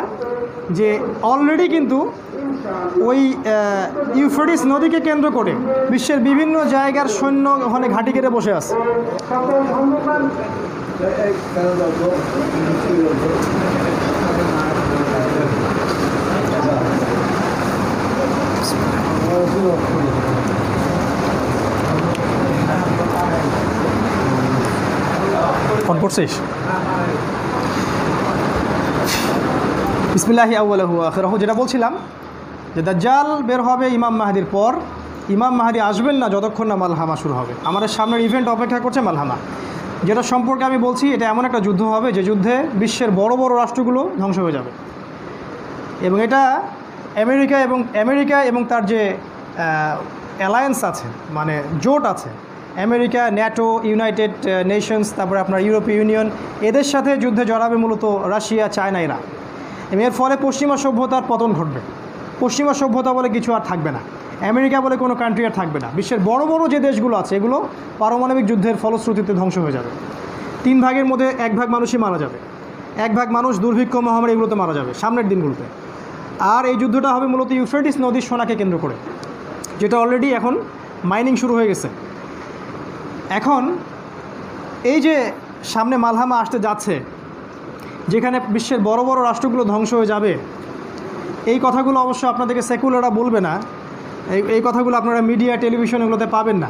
যে অলরেডি কিন্তু ওই ইউফ্রেটিস নদীকে কেন্দ্র করে বিশ্বের বিভিন্ন জায়গার সৈন্য ওখানে ঘাঁটি কেটে বসে আছে। ফোন করছিস? বিসমিল্লাহি আউয়ালুহু ওয়া আখিরুহু। যেটা বলছিলাম যে দাজ্জাল বের হবে ইমাম মাহদির পর। ইমাম মাহদি আসবেন না যতক্ষণ না মালহামা শুরু হবে। আমাদের সামনের ইভেন্ট অপেক্ষা করছে মালহামা, যেটা সম্পর্কে আমি বলছি এটা এমন একটা যুদ্ধ হবে যে যুদ্ধে বিশ্বের বড় বড় রাষ্ট্রগুলো ধ্বংস হয়ে যাবে। এবং এটা আমেরিকা এবং তার যে অ্যালায়েন্স আছে, মানে জোট আছে, আমেরিকা, ন্যাটো, ইউনাইটেড নেশনস, তারপরে আপনার ইউরোপীয় ইউনিয়ন, এদের সাথে যুদ্ধে জড়াবে মূলত রাশিয়া, চায়না, এরা। এবং এর ফলে পশ্চিমা সভ্যতার পতন ঘটবে। পশ্চিমা সভ্যতা বলে কিছু আর থাকবে না, আমেরিকা বলে কোনো কান্ট্রি আর থাকবে না। বিশ্বের বড় বড় যে দেশগুলো আছে এগুলো পারমাণবিক যুদ্ধের ফলশ্রুতিতে ধ্বংস হয়ে যাবে। 3 ভাগের মধ্যে 1 ভাগ মানুষই মারা যাবে, 1 ভাগ মানুষ দুর্ভিক্ষ, মহামারী, এগুলোতে মারা যাবে সামনের দিনগুলোতে। আর এই যুদ্ধটা হবে মূলত ইউফ্রেটিস নদীর সোনাকে কেন্দ্র করে, যেটা অলরেডি এখন মাইনিং শুরু হয়ে গেছে। এখন এই যে সামনে মালহামা আসতে যাচ্ছে, যেখানে বিশ্বের বড় বড় রাষ্ট্রগুলো ধ্বংস হয়ে যাবে, এই কথাগুলো অবশ্য আপনাদেরকে সেকুলাররা বলবে না। এই কথাগুলো আপনারা মিডিয়া, টেলিভিশন এগুলোতে পাবেন না।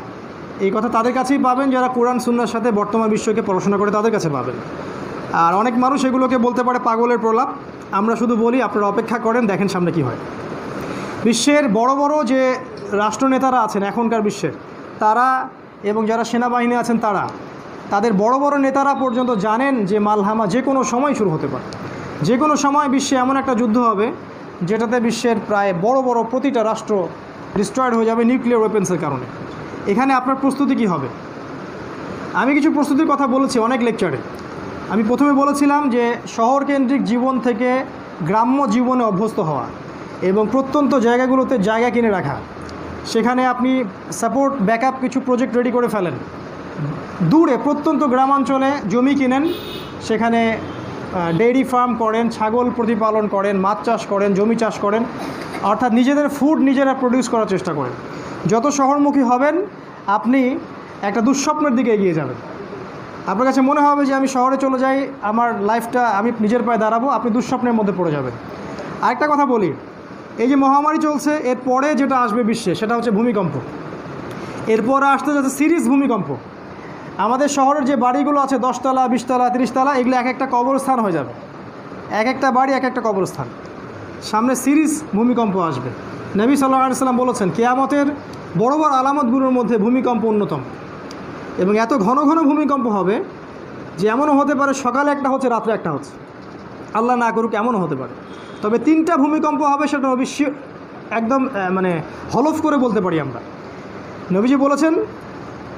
এই কথা তাদের কাছেই পাবেন যারা কোরআন সুন্নাহর সাথে বর্তমান বিশ্বকে পড়াশোনা করে, তাদের কাছে পাবেন। আর অনেক মানুষ এগুলোকে বলতে পারে পাগলের প্রলাপ। আমরা শুধু বলি আপনারা অপেক্ষা করেন, দেখেন সামনে কি হয়। বিশ্বের বড় বড় যে রাষ্ট্রনেতারা আছেন এখনকার বিশ্বের, তারা এবং যারা সেনাবাহিনী আছেন তাদের বড় বড় নেতারা পর্যন্ত জানেন যে মালহামা যে কোনো সময় শুরু হতে পারে। যে কোনো সময় বিশ্বে এমন একটা যুদ্ধ হবে যেটাতে বিশ্বের প্রায় বড় বড় প্রতিটা রাষ্ট্র ডিস্ট্রয়েড হয়ে যাবে নিউক্লিয়ার ওয়েপেন্সের কারণে। এখানে আপনার প্রস্তুতি কী হবে? আমি কিছু প্রস্তুতির কথা বলেছি অনেক লেকচারে। আমি প্রথমে বলেছিলাম যে শহরকেন্দ্রিক জীবন থেকে গ্রাম্য জীবনে অভ্যস্ত হওয়া এবং প্রত্যন্ত জায়গাগুলোতে জায়গা কিনে রাখা, সেখানে আপনি সাপোর্ট ব্যাকআপ কিছু প্রজেক্ট রেডি করে ফেলেন। দূরে প্রত্যন্ত গ্রামাঞ্চলে জমি কিনেন, সেখানে ডেইরি ফার্ম করেন, ছাগল প্রতিপালন করেন, মাছ চাষ করেন, জমি চাষ করেন, অর্থাৎ নিজেদের ফুড নিজেরা প্রডিউস করার চেষ্টা করেন। যত শহরমুখী হবেন আপনি একটা দুঃস্বপ্নের দিকে এগিয়ে যাবেন। আপনার কাছে মনে হবে যে আমি শহরে চলে যাই, আমার লাইফটা আমি নিজের পায়ে দাঁড়াবো, আপনি দুঃস্বপ্নের মধ্যে পড়ে যাবেন। আরেকটা কথা বলি, এই যে মহামারী চলছে, এরপরে যেটা আসবে বিশ্বে সেটা হচ্ছে ভূমিকম্প। এরপরে আসতে যাচ্ছে সিরিজ ভূমিকম্প। আমাদের শহরের যে বাড়িগুলো আছে 10 তলা, 20 তলা, 30 তলা, এগুলো এক একটা কবরস্থান হয়ে যাবে। এক একটা বাড়ি এক একটা কবরস্থান। সামনে সিরিজ ভূমিকম্প আসবে। নবী সাল্লাল্লাহু আলাইহি ওয়াসাল্লাম বলেছেন কিয়ামতের বড় বড় আলামতগুলোর মধ্যে ভূমিকম্প অন্যতম। এবং এত ঘন ঘন ভূমিকম্প হবে যে এমনও হতে পারে সকালে একটা হচ্ছে, রাত্রে একটা হচ্ছে, আল্লাহ না করুক এমনও হতে পারে। তবে 3টা ভূমিকম্প হবে, সেটা অবশ্য একদম মানে হলফ করে বলতে পারি আমরা। নবীজি বলেছেন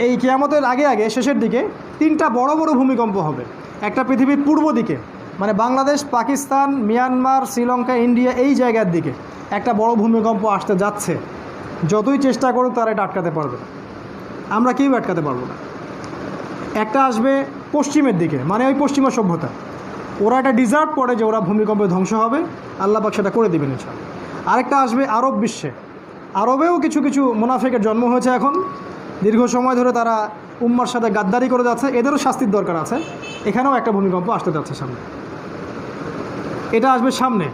এই কিয়ামতের আগে আগে শেষের দিকে 3টা বড় বড় ভূমিকম্প হবে। একটা পৃথিবীর পূর্ব দিকে, মানে বাংলাদেশ, পাকিস্তান, মিয়ানমার, শ্রীলঙ্কা, ইন্ডিয়া, এই জায়গার দিকে একটা বড় ভূমিকম্প আসতে যাচ্ছে। যতই চেষ্টা করুক তারা এটা আটকাতে পারবে না, আমরা কেউ আটকাতে পারবো না। একটা আসবে পশ্চিমের দিকে, মানে ওই পশ্চিমা সভ্যতা, ওরা একটা ডিজার্ভ করে যে ওরা ভূমিকম্পে ধ্বংস হবে, আল্লাহ পাক সেটা করে দেবেন ইনশাআল্লাহ। আরেকটা আসবে আরব বিশ্বে। আরবেও কিছু কিছু মুনাফিকের জন্ম হয়েছে এখন, দীর্ঘ সময় ধরে তারা উম্মার সাথে গাদ্দারি করে যাচ্ছে, এদেরও শাস্তির দরকার আছে। এখানেও একটা ভূমিকম্প আসতে যাচ্ছে সামনে, এটা আসবে সামনে।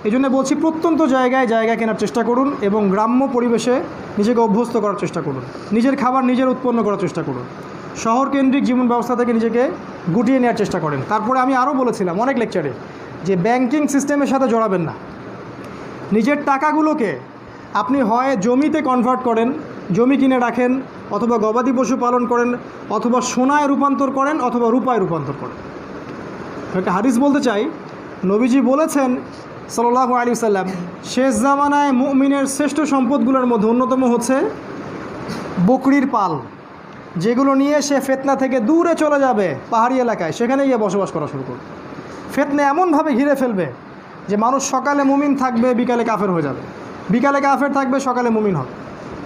এই জন্য বলছি প্রত্যন্ত জায়গায় জায়গা কেনার চেষ্টা করুন এবং গ্রাম্য পরিবেশে নিজেকে অভ্যস্ত করার চেষ্টা করুন। নিজের খাবার নিজের উৎপন্ন করার চেষ্টা করুন। শহর কেন্দ্রিক জীবন ব্যবস্থা থেকে নিজেকে গুটিয়ে নেওয়ার চেষ্টা করেন। তারপরে আমি আরও বলেছিলাম অনেক লেকচারে যে ব্যাংকিং সিস্টেমের সাথে জড়াবেন না। নিজের টাকাগুলোকে আপনি হয় জমিতে কনভার্ট করেন, জমি কিনে রাখেন, অথবা গবাদি পশু পালন করেন, অথবা সোনায় রূপান্তর করেন, অথবা রূপায় রূপান্তর করেন। একটা হাদিস বলতে চাই, নবীজি বলেছেন সাল্লাল্লাহু আলাইহি ওয়াসাল্লাম, শেষ জামানায় মুমিনের শ্রেষ্ঠ সম্পদগুলোর মধ্যে অন্যতম হচ্ছে বকরির পাল, যেগুলো নিয়ে সে ফিতনা থেকে দূরে চলে যাবে, পাহাড়ি এলাকায়, সেখানে গিয়ে বসবাস করা শুরু করবে। ফিতনা এমনভাবে ঘিরে ফেলবে যে মানুষ সকালে মুমিন থাকবে, বিকালে কাফের হয়ে যাবে, বিকালে কাফের থাকবে, সকালে মুমিন হবে।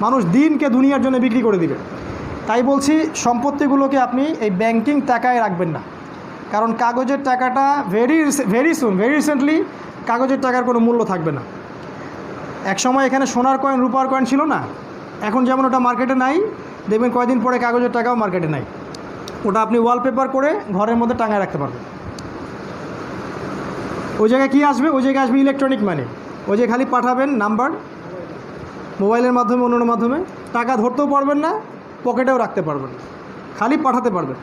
মানুষ দিনকে দুনিয়ার জন্য বিক্রি করে দিবে। তাই বলছি, সম্পত্তিগুলোকে আপনি এই ব্যাংকিং টাকায় রাখবেন না, কারণ কাগজের টাকাটা ভেরি রিসেন্টলি কাগজের টাকার কোনো মূল্য থাকবে না। এক সময় এখানে সোনার কয়েন, রূপার কয়েন ছিল না, এখন যেমন ওটা মার্কেটে নাই, দেখবেন কয়েকদিন পরে কাগজের টাকাও মার্কেটে নাই। ওটা আপনি ওয়ালপেপার করে ঘরের মধ্যে টাঙায় রাখতে পারবেন। ওই জায়গায় কী আসবে? ওই জায়গায় আসবে ইলেকট্রনিক মানি। ওই যে খালি পাঠাবেন নাম্বার, মোবাইলের মাধ্যমে, অন্যান্য মাধ্যমে, টাকা ধরতেও পারবেন না, পকেটেও রাখতে পারবেন, খালি পাঠাতে পারবেন।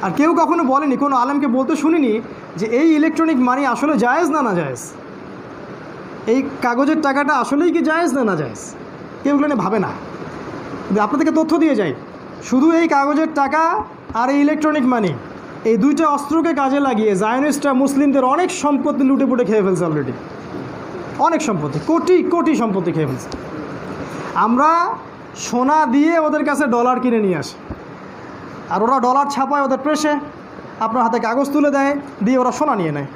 আর কেউ কখনো বলেনি, কোনো আলেমকে বলতে শুনিনি যে এই ইলেকট্রনিক মানি আসলে জায়েজ না জায়েজ, এই কাগজের টাকাটা আসলেই কি জায়েজ না জায়েজ, কেউ এগুলো নিয়ে ভাবে না। আপনাদেরকে তথ্য দিয়ে যাই, শুধু এই কাগজের টাকা আর এই ইলেকট্রনিক মানি, এই দুইটা অস্ত্রকে কাজে লাগিয়ে জায়নিস্টরা মুসলিমদের অনেক সম্পত্তি লুটে পুটে খেয়ে ফেলছে অলরেডি, অনেক সম্পত্তি, কোটি কোটি সম্পত্তি খেয়ে ফেলছে। আমরা সোনা দিয়ে ওদের কাছে ডলার কিনে নিয়ে আসি, আর ওরা ডলার ছাপায় ওদের প্রেসে, আপনার হাতে কাগজ তুলে দেয়, দিয়ে ওরা সোনা নিয়ে নেয়।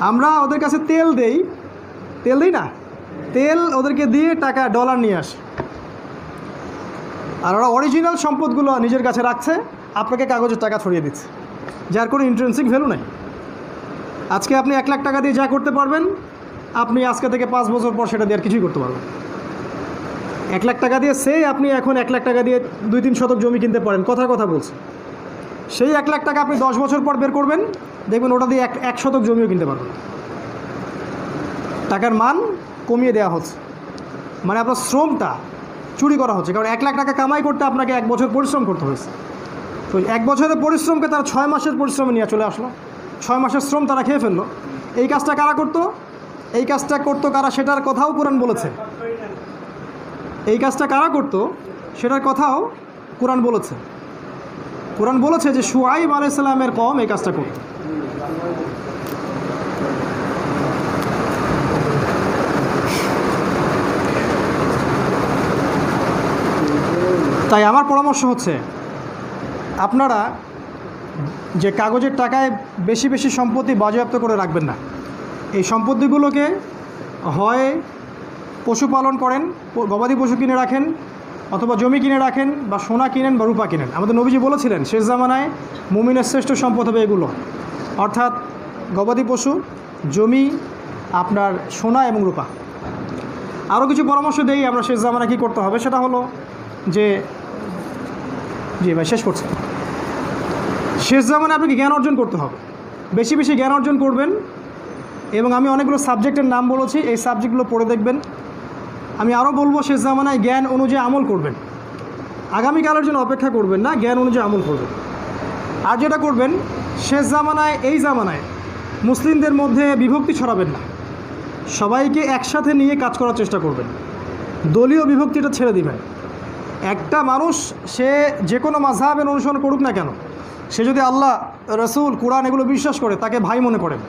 আমরা ওদের কাছে তেল দিই না, তেল ওদেরকে দিয়ে টাকা ডলার নিয়ে আসে, আর ওরা অরিজিনাল সম্পদগুলো নিজের কাছে রাখছে, আপনাকে কাগজের টাকা ছড়িয়ে দিচ্ছে, যার কোনো ইন্ট্রেন্সিক ভ্যালু নেই। আজকে আপনি 1 লাখ টাকা দিয়ে যা করতে পারবেন, আপনি আজকে থেকে 5 বছর পর সেটা দিয়ে আর কিছুই করতে পারবেন। 1 লাখ টাকা দিয়ে আপনি এখন 1 লাখ টাকা দিয়ে 2-3 শতক জমি কিনতে পারেন, কথা বলছে। সেই 1 লাখ টাকা আপনি 10 বছর পর বের করবেন, দেখবেন ওটা দিয়ে 1 শতক জমিও কিনতে পারবেন। টাকার মান কমিয়ে দেওয়া হচ্ছে, মানে আপনার শ্রমটা চুরি করা হচ্ছে। কারণ 1 লাখ টাকা কামাই করতে আপনাকে 1 বছর পরিশ্রম করতে হয়েছে, তো 1 বছরের পরিশ্রমকে তারা 6 মাসের পরিশ্রমে নিয়ে চলে আসলো, 6 মাসের শ্রম তারা খেয়ে ফেললো। এই কাজটা কারা করতো? এই কাজটা করতো কারা, সেটার কথাও কোরআন বলেছে। এই কাজটা কারা করতো সেটার কথাও কোরআন বলেছে। কোরআন বলেছে যে শুআইব আলাইহিস সালামের কওম এই কাজটা করত। তাই আমার পরামর্শ হচ্ছে, আপনারা যে কাগজের টাকায় বেশি বেশি সম্পত্তি বাজেয়াপ্ত করে রাখবেন না। এই সম্পত্তিগুলোকে হয় পশুপালন করেন, গবাদি পশু কিনে রাখেন, অথবা জমি কিনে রাখেন, বা সোনা কিনেন বা রূপা কিনেন। আমাদের নবীজি বলেছিলেন শেষ জামানায় মুমিনের শ্রেষ্ঠ সম্পদ হবে এগুলো, অর্থাৎ গবাদি পশু, জমি, আপনার সোনা এবং রূপা। আরও কিছু পরামর্শ দেই আমরা শেষ জামানায় কী করতে হবে, সেটা হলো যে, জি ভাই শেষ করছি, শেষ জামানায় আপনাকে জ্ঞান অর্জন করতে হবে, বেশি বেশি জ্ঞান অর্জন করবেন। এবং আমি অনেকগুলো সাবজেক্টের নাম বলেছি, এই সাবজেক্টগুলো পড়ে দেখবেন। আমি আরও বলবো, শেষ জামানায় জ্ঞান অনুযায়ী আমল করবেন, আগামীকালের জন্য অপেক্ষা করবেন না, জ্ঞান অনুযায়ী আমল করবেন। আর যেটা করবেন, শেষ জামানায়, এই জামানায় মুসলিমদের মধ্যে বিভক্তি ছড়াবেন না, সবাইকে একসাথে নিয়ে কাজ করার চেষ্টা করবেন, দলীয় বিভক্তিটা ছেড়ে দিবেন। একটা মানুষ সে যে কোনো মাযহাবের অনুসরণ করুক না কেন, সে যদি আল্লাহ, রসুল, কোরআন এগুলো বিশ্বাস করে, তাকে ভাই মনে করেন,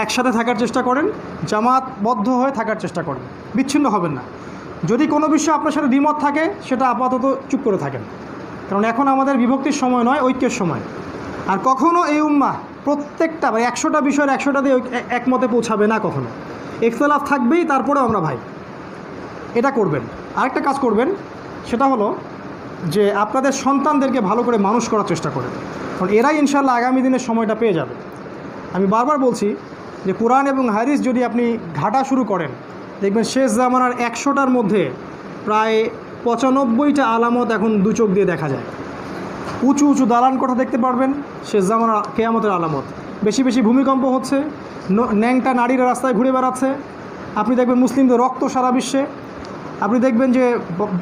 একসাথে থাকার চেষ্টা করেন, জামাতবদ্ধ হয়ে থাকার চেষ্টা করেন, বিচ্ছিন্ন হবেন না। যদি কোনো বিষয় আপনার সাথে দ্বিমত থাকে, সেটা আপাতত চুপ করে থাকেন, কারণ এখন আমাদের বিভক্তির সময় নয়, ঐক্যের সময়। আর কখনও এই উম্মাহ প্রত্যেকটা 100টা বিষয়ের 100টা দিয়ে একমতে পৌঁছাবে না, কখনো ইখতিলাফ থাকবেই, তারপরেও আমরা ভাই। এটা করবেন। আরেকটা কাজ করবেন, সেটা হলো যে আপনাদের সন্তানদেরকে ভালো করে মানুষ করার চেষ্টা করেন, কারণ এরাই ইনশাআল্লাহ আগামী দিনের সময়টা পেয়ে যাবে। আমি বারবার বলছি যে কোরআন এবং হাদিস যদি আপনি ঘাটা শুরু করেন, দেখবেন শেষ জামানার 100টার মধ্যে প্রায় 95টা আলামত এখন দু চোখ দিয়ে দেখা যায়। উঁচু উঁচু দালান কোঠা দেখতে পারবেন, শেষ জামানার কেয়ামতের আলামত। বেশি বেশি ভূমিকম্প হচ্ছে, ন্যাংটা নারীরা রাস্তায় ঘুরে বেড়াচ্ছে। আপনি দেখবেন মুসলিমদের রক্ত সারা বিশ্বে। আপনি দেখবেন যে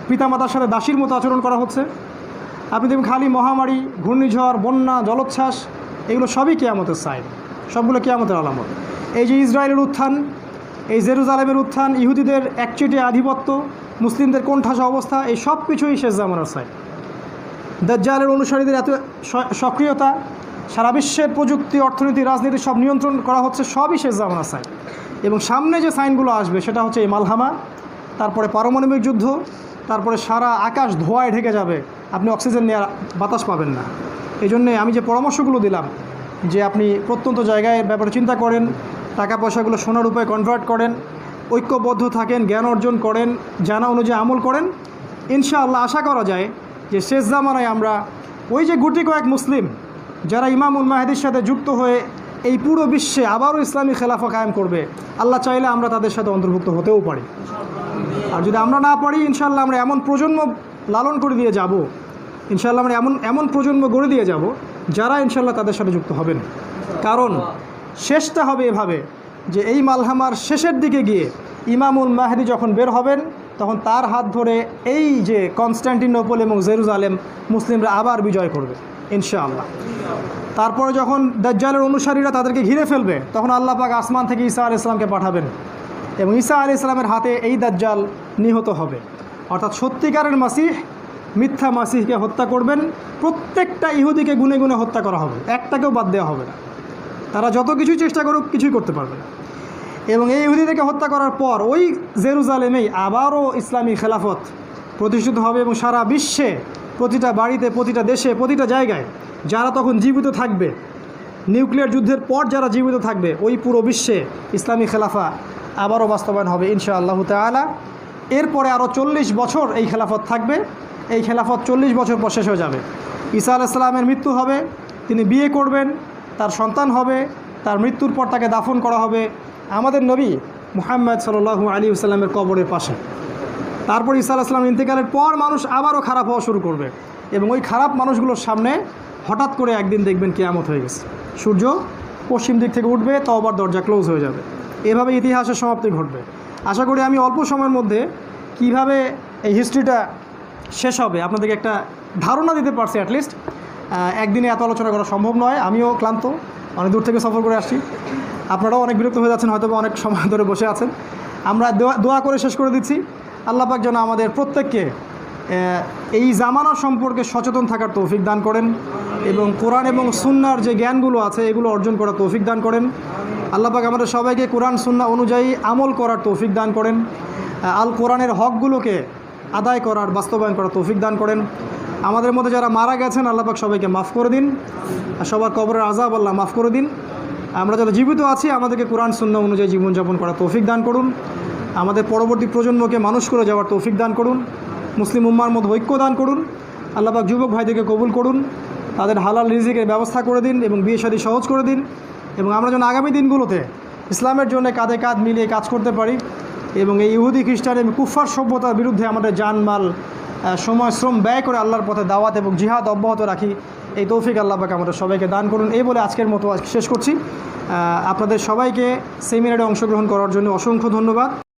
পিতামাতার সাথে দাসীর মতো আচরণ করা হচ্ছে। আপনি দেখবেন খালি মহামারী, ঘূর্ণিঝড়, বন্যা, জলোচ্ছ্বাস, এগুলো সবই কেয়ামতের সাইন, সবগুলো কেয়ামতের আলামত। এই যে ইসরায়েলের উত্থান, এই জেরুজালেমের উত্থান, ইহুদিদের একচেটিয়া আধিপত্য, মুসলিমদের কোণঠাসা অবস্থা, এই সব কিছুই শেষ জামানার সাইন। দাজ্জালের অনুসারীদের এত সক্রিয়তা, সারা বিশ্বের প্রযুক্তি, অর্থনীতি, রাজনীতি সব নিয়ন্ত্রণ করা হচ্ছে, সবই শেষ জামানার সাইন। এবং সামনে যে সাইনগুলো আসবে সেটা হচ্ছে এই মালহামা, তারপরে পারমাণবিক যুদ্ধ, তারপরে সারা আকাশ ধোঁয়ায় ঢেকে যাবে, আপনি অক্সিজেন নেওয়ার বাতাস পাবেন না। এই জন্যে আমি যে পরামর্শগুলো দিলাম যে আপনি প্রত্যন্ত জায়গায় ব্যাপারে চিন্তা করেন, টাকা পয়সাগুলো সোনার রূপে কনভার্ট করেন, ঐক্যবদ্ধ থাকেন, জ্ঞান অর্জন করেন, জানা অনুযায়ী আমল করেন, ইনশাআল্লাহ আশা করা যায় যে শেষ জামানায় আমরা ওই যে গুটি কয়েক মুসলিম যারা ইমামুল মাহদির সাথে যুক্ত হয়ে এই পুরো বিশ্বে আবারও ইসলামী খেলাফা কায়েম করবে, আল্লাহ চাইলে আমরা তাদের সাথে অন্তর্ভুক্ত হতেও পারি। আর যদি আমরা না পারি, ইনশাআল্লাহ আমরা এমন প্রজন্ম লালন করে দিয়ে যাব, ইনশাআল্লাহ আমরা এমন প্রজন্ম গড়ে দিয়ে যাব যারা ইনশাআল্লাহ তাদের সাথে যুক্ত হবেন। কারণ শেষটা হবে এভাবে যে এই মালহামার শেষের দিকে গিয়ে ইমামুল মাহদি যখন বের হবেন, তখন তার হাত ধরে এই যে কনস্ট্যান্টিনোপল এবং জেরুজালেম মুসলিমরা আবার বিজয় করবে ইনশাআল্লাহ। তারপরে যখন দাজ্জালের অনুসারীরা তাদেরকে ঘিরে ফেলবে, তখন আল্লাহ পাক আসমান থেকে ঈসা আলাইহিস সালামকে পাঠাবেন এবং ঈসা আলাইহিস সালামের হাতে এই দাজ্জাল নিহত হবে। অর্থাৎ সত্যিকারের মাসিহ মিথ্যা মাসিহকে হত্যা করবেন। প্রত্যেকটা ইহুদিকে গুনে গুনে হত্যা করা হবে, একটাকেও বাদ দেওয়া হবে না। তারা যত কিছুই চেষ্টা করুক কিছুই করতে পারবে না। এবং এই ইহুদিদেরকে হত্যা করার পর ওই জেরুজালেমেই আবারও ইসলামী খেলাফত প্রতিষ্ঠিত হবে এবং সারা বিশ্বে প্রতিটা বাড়িতে, প্রতিটা দেশে, প্রতিটা জায়গায় যারা তখন জীবিত থাকবে, নিউক্লিয়ার যুদ্ধের পর যারা জীবিত থাকবে, ওই পুরো বিশ্বে ইসলামী খেলাফা আবারও বাস্তবায়ন হবে ইনশাআল্লাহ তাআলা। এরপরে আরও 40 বছর এই খেলাফত থাকবে। এই খেলাফত 40 বছর পর শেষ হয়ে যাবে। ঈসা আলাইহিস সালামের মৃত্যু হবে, তিনি বিয়ে করবেন, তার সন্তান হবে, তার মৃত্যুর পর তাকে দাফন করা হবে আমাদের নবী মুহাম্মদ সাল্লাল্লাহু আলাইহি ওয়াসাল্লামের কবরের পাশে। তারপর ঈসা আলাইহিস সালাম ইন্তেকালের পর মানুষ আবারও খারাপ হওয়া শুরু করবে এবং ওই খারাপ মানুষগুলোর সামনে হঠাৎ করে একদিন দেখবেন কিয়ামত হয়ে গেছে, সূর্য পশ্চিম দিক থেকে উঠবে, তওবার দরজা ক্লোজ হয়ে যাবে। এভাবে ইতিহাসের সমাপ্তি ঘটবে। আশা করি আমি অল্প সময়ের মধ্যে কিভাবে এই হিস্ট্রিটা শেষ হবে আপনাদেরকে একটা ধারণা দিতে পারছি। অ্যাটলিস্ট একদিনে এত আলোচনা করা সম্ভব নয়, আমিও ক্লান্ত, অনেক দূর থেকে সফর করে আসছি, আপনারাও অনেক বিরক্ত হয়ে যাচ্ছেন, হয়তো অনেক সময় ধরে বসে আছেন। আমরা দোয়া করে শেষ করে দিচ্ছি, আল্লাহ পাক যেন আমাদের প্রত্যেককে এই জামানা সম্পর্কে সচেতন থাকার তৌফিক দান করেন এবং কোরআন এবং সুন্নাহর যে জ্ঞানগুলো আছে এগুলো অর্জন করার তৌফিক দান করেন। আল্লাহ পাক আমাদের সবাইকে কোরআন সুন্নাহ অনুযায়ী আমল করার তৌফিক দান করেন, আল কোরআনের হকগুলোকে আদায় করার, বাস্তবায়ন করার তৌফিক দান করেন। আমাদের মধ্যে যারা মারা গেছেন আল্লাহ পাক সবাইকে মাফ করে দিন, সবার কবরের আযাব আল্লাহ মাফ করে দিন। আমরা যারা জীবিত আছি আমাদেরকে কোরআন সুন্নাহ অনুযায়ী জীবনযাপন করার তৌফিক দান করুন। আমাদের পরবর্তী প্রজন্মকে মানুষ করে যাওয়ার তৌফিক দান করুন। মুসলিম উম্মার মধ্যে ঐক্য দান করুন। আল্লাহ পাক যুবক ভাইদেরকে কবুল করুন, তাদের হালাল রিজিকের ব্যবস্থা করে দিন এবং বিয়ে শাদী সহজ করে দিন। এবং আমরা যেন আগামী দিনগুলোতে ইসলামের জন্য কাঁধে কাঁধ মিলিয়ে কাজ করতে পারি এবং এই ইহুদি খ্রিস্টান এবং কুফফার সভ্যতার বিরুদ্ধে আমাদের জানমাল, সময়, শ্রম ব্যয় করে আল্লাহর পথে দাওয়াত এবং জিহাদ অব্যাহত রাখি। এই তৌফিক আল্লাহ পাক আমাদের সবাইকে দান করুন। এই বলে আজকের মতো শেষ করছি। আপনাদের সবাইকে সেমিনারে অংশগ্রহণ করার জন্য অসংখ্য ধন্যবাদ।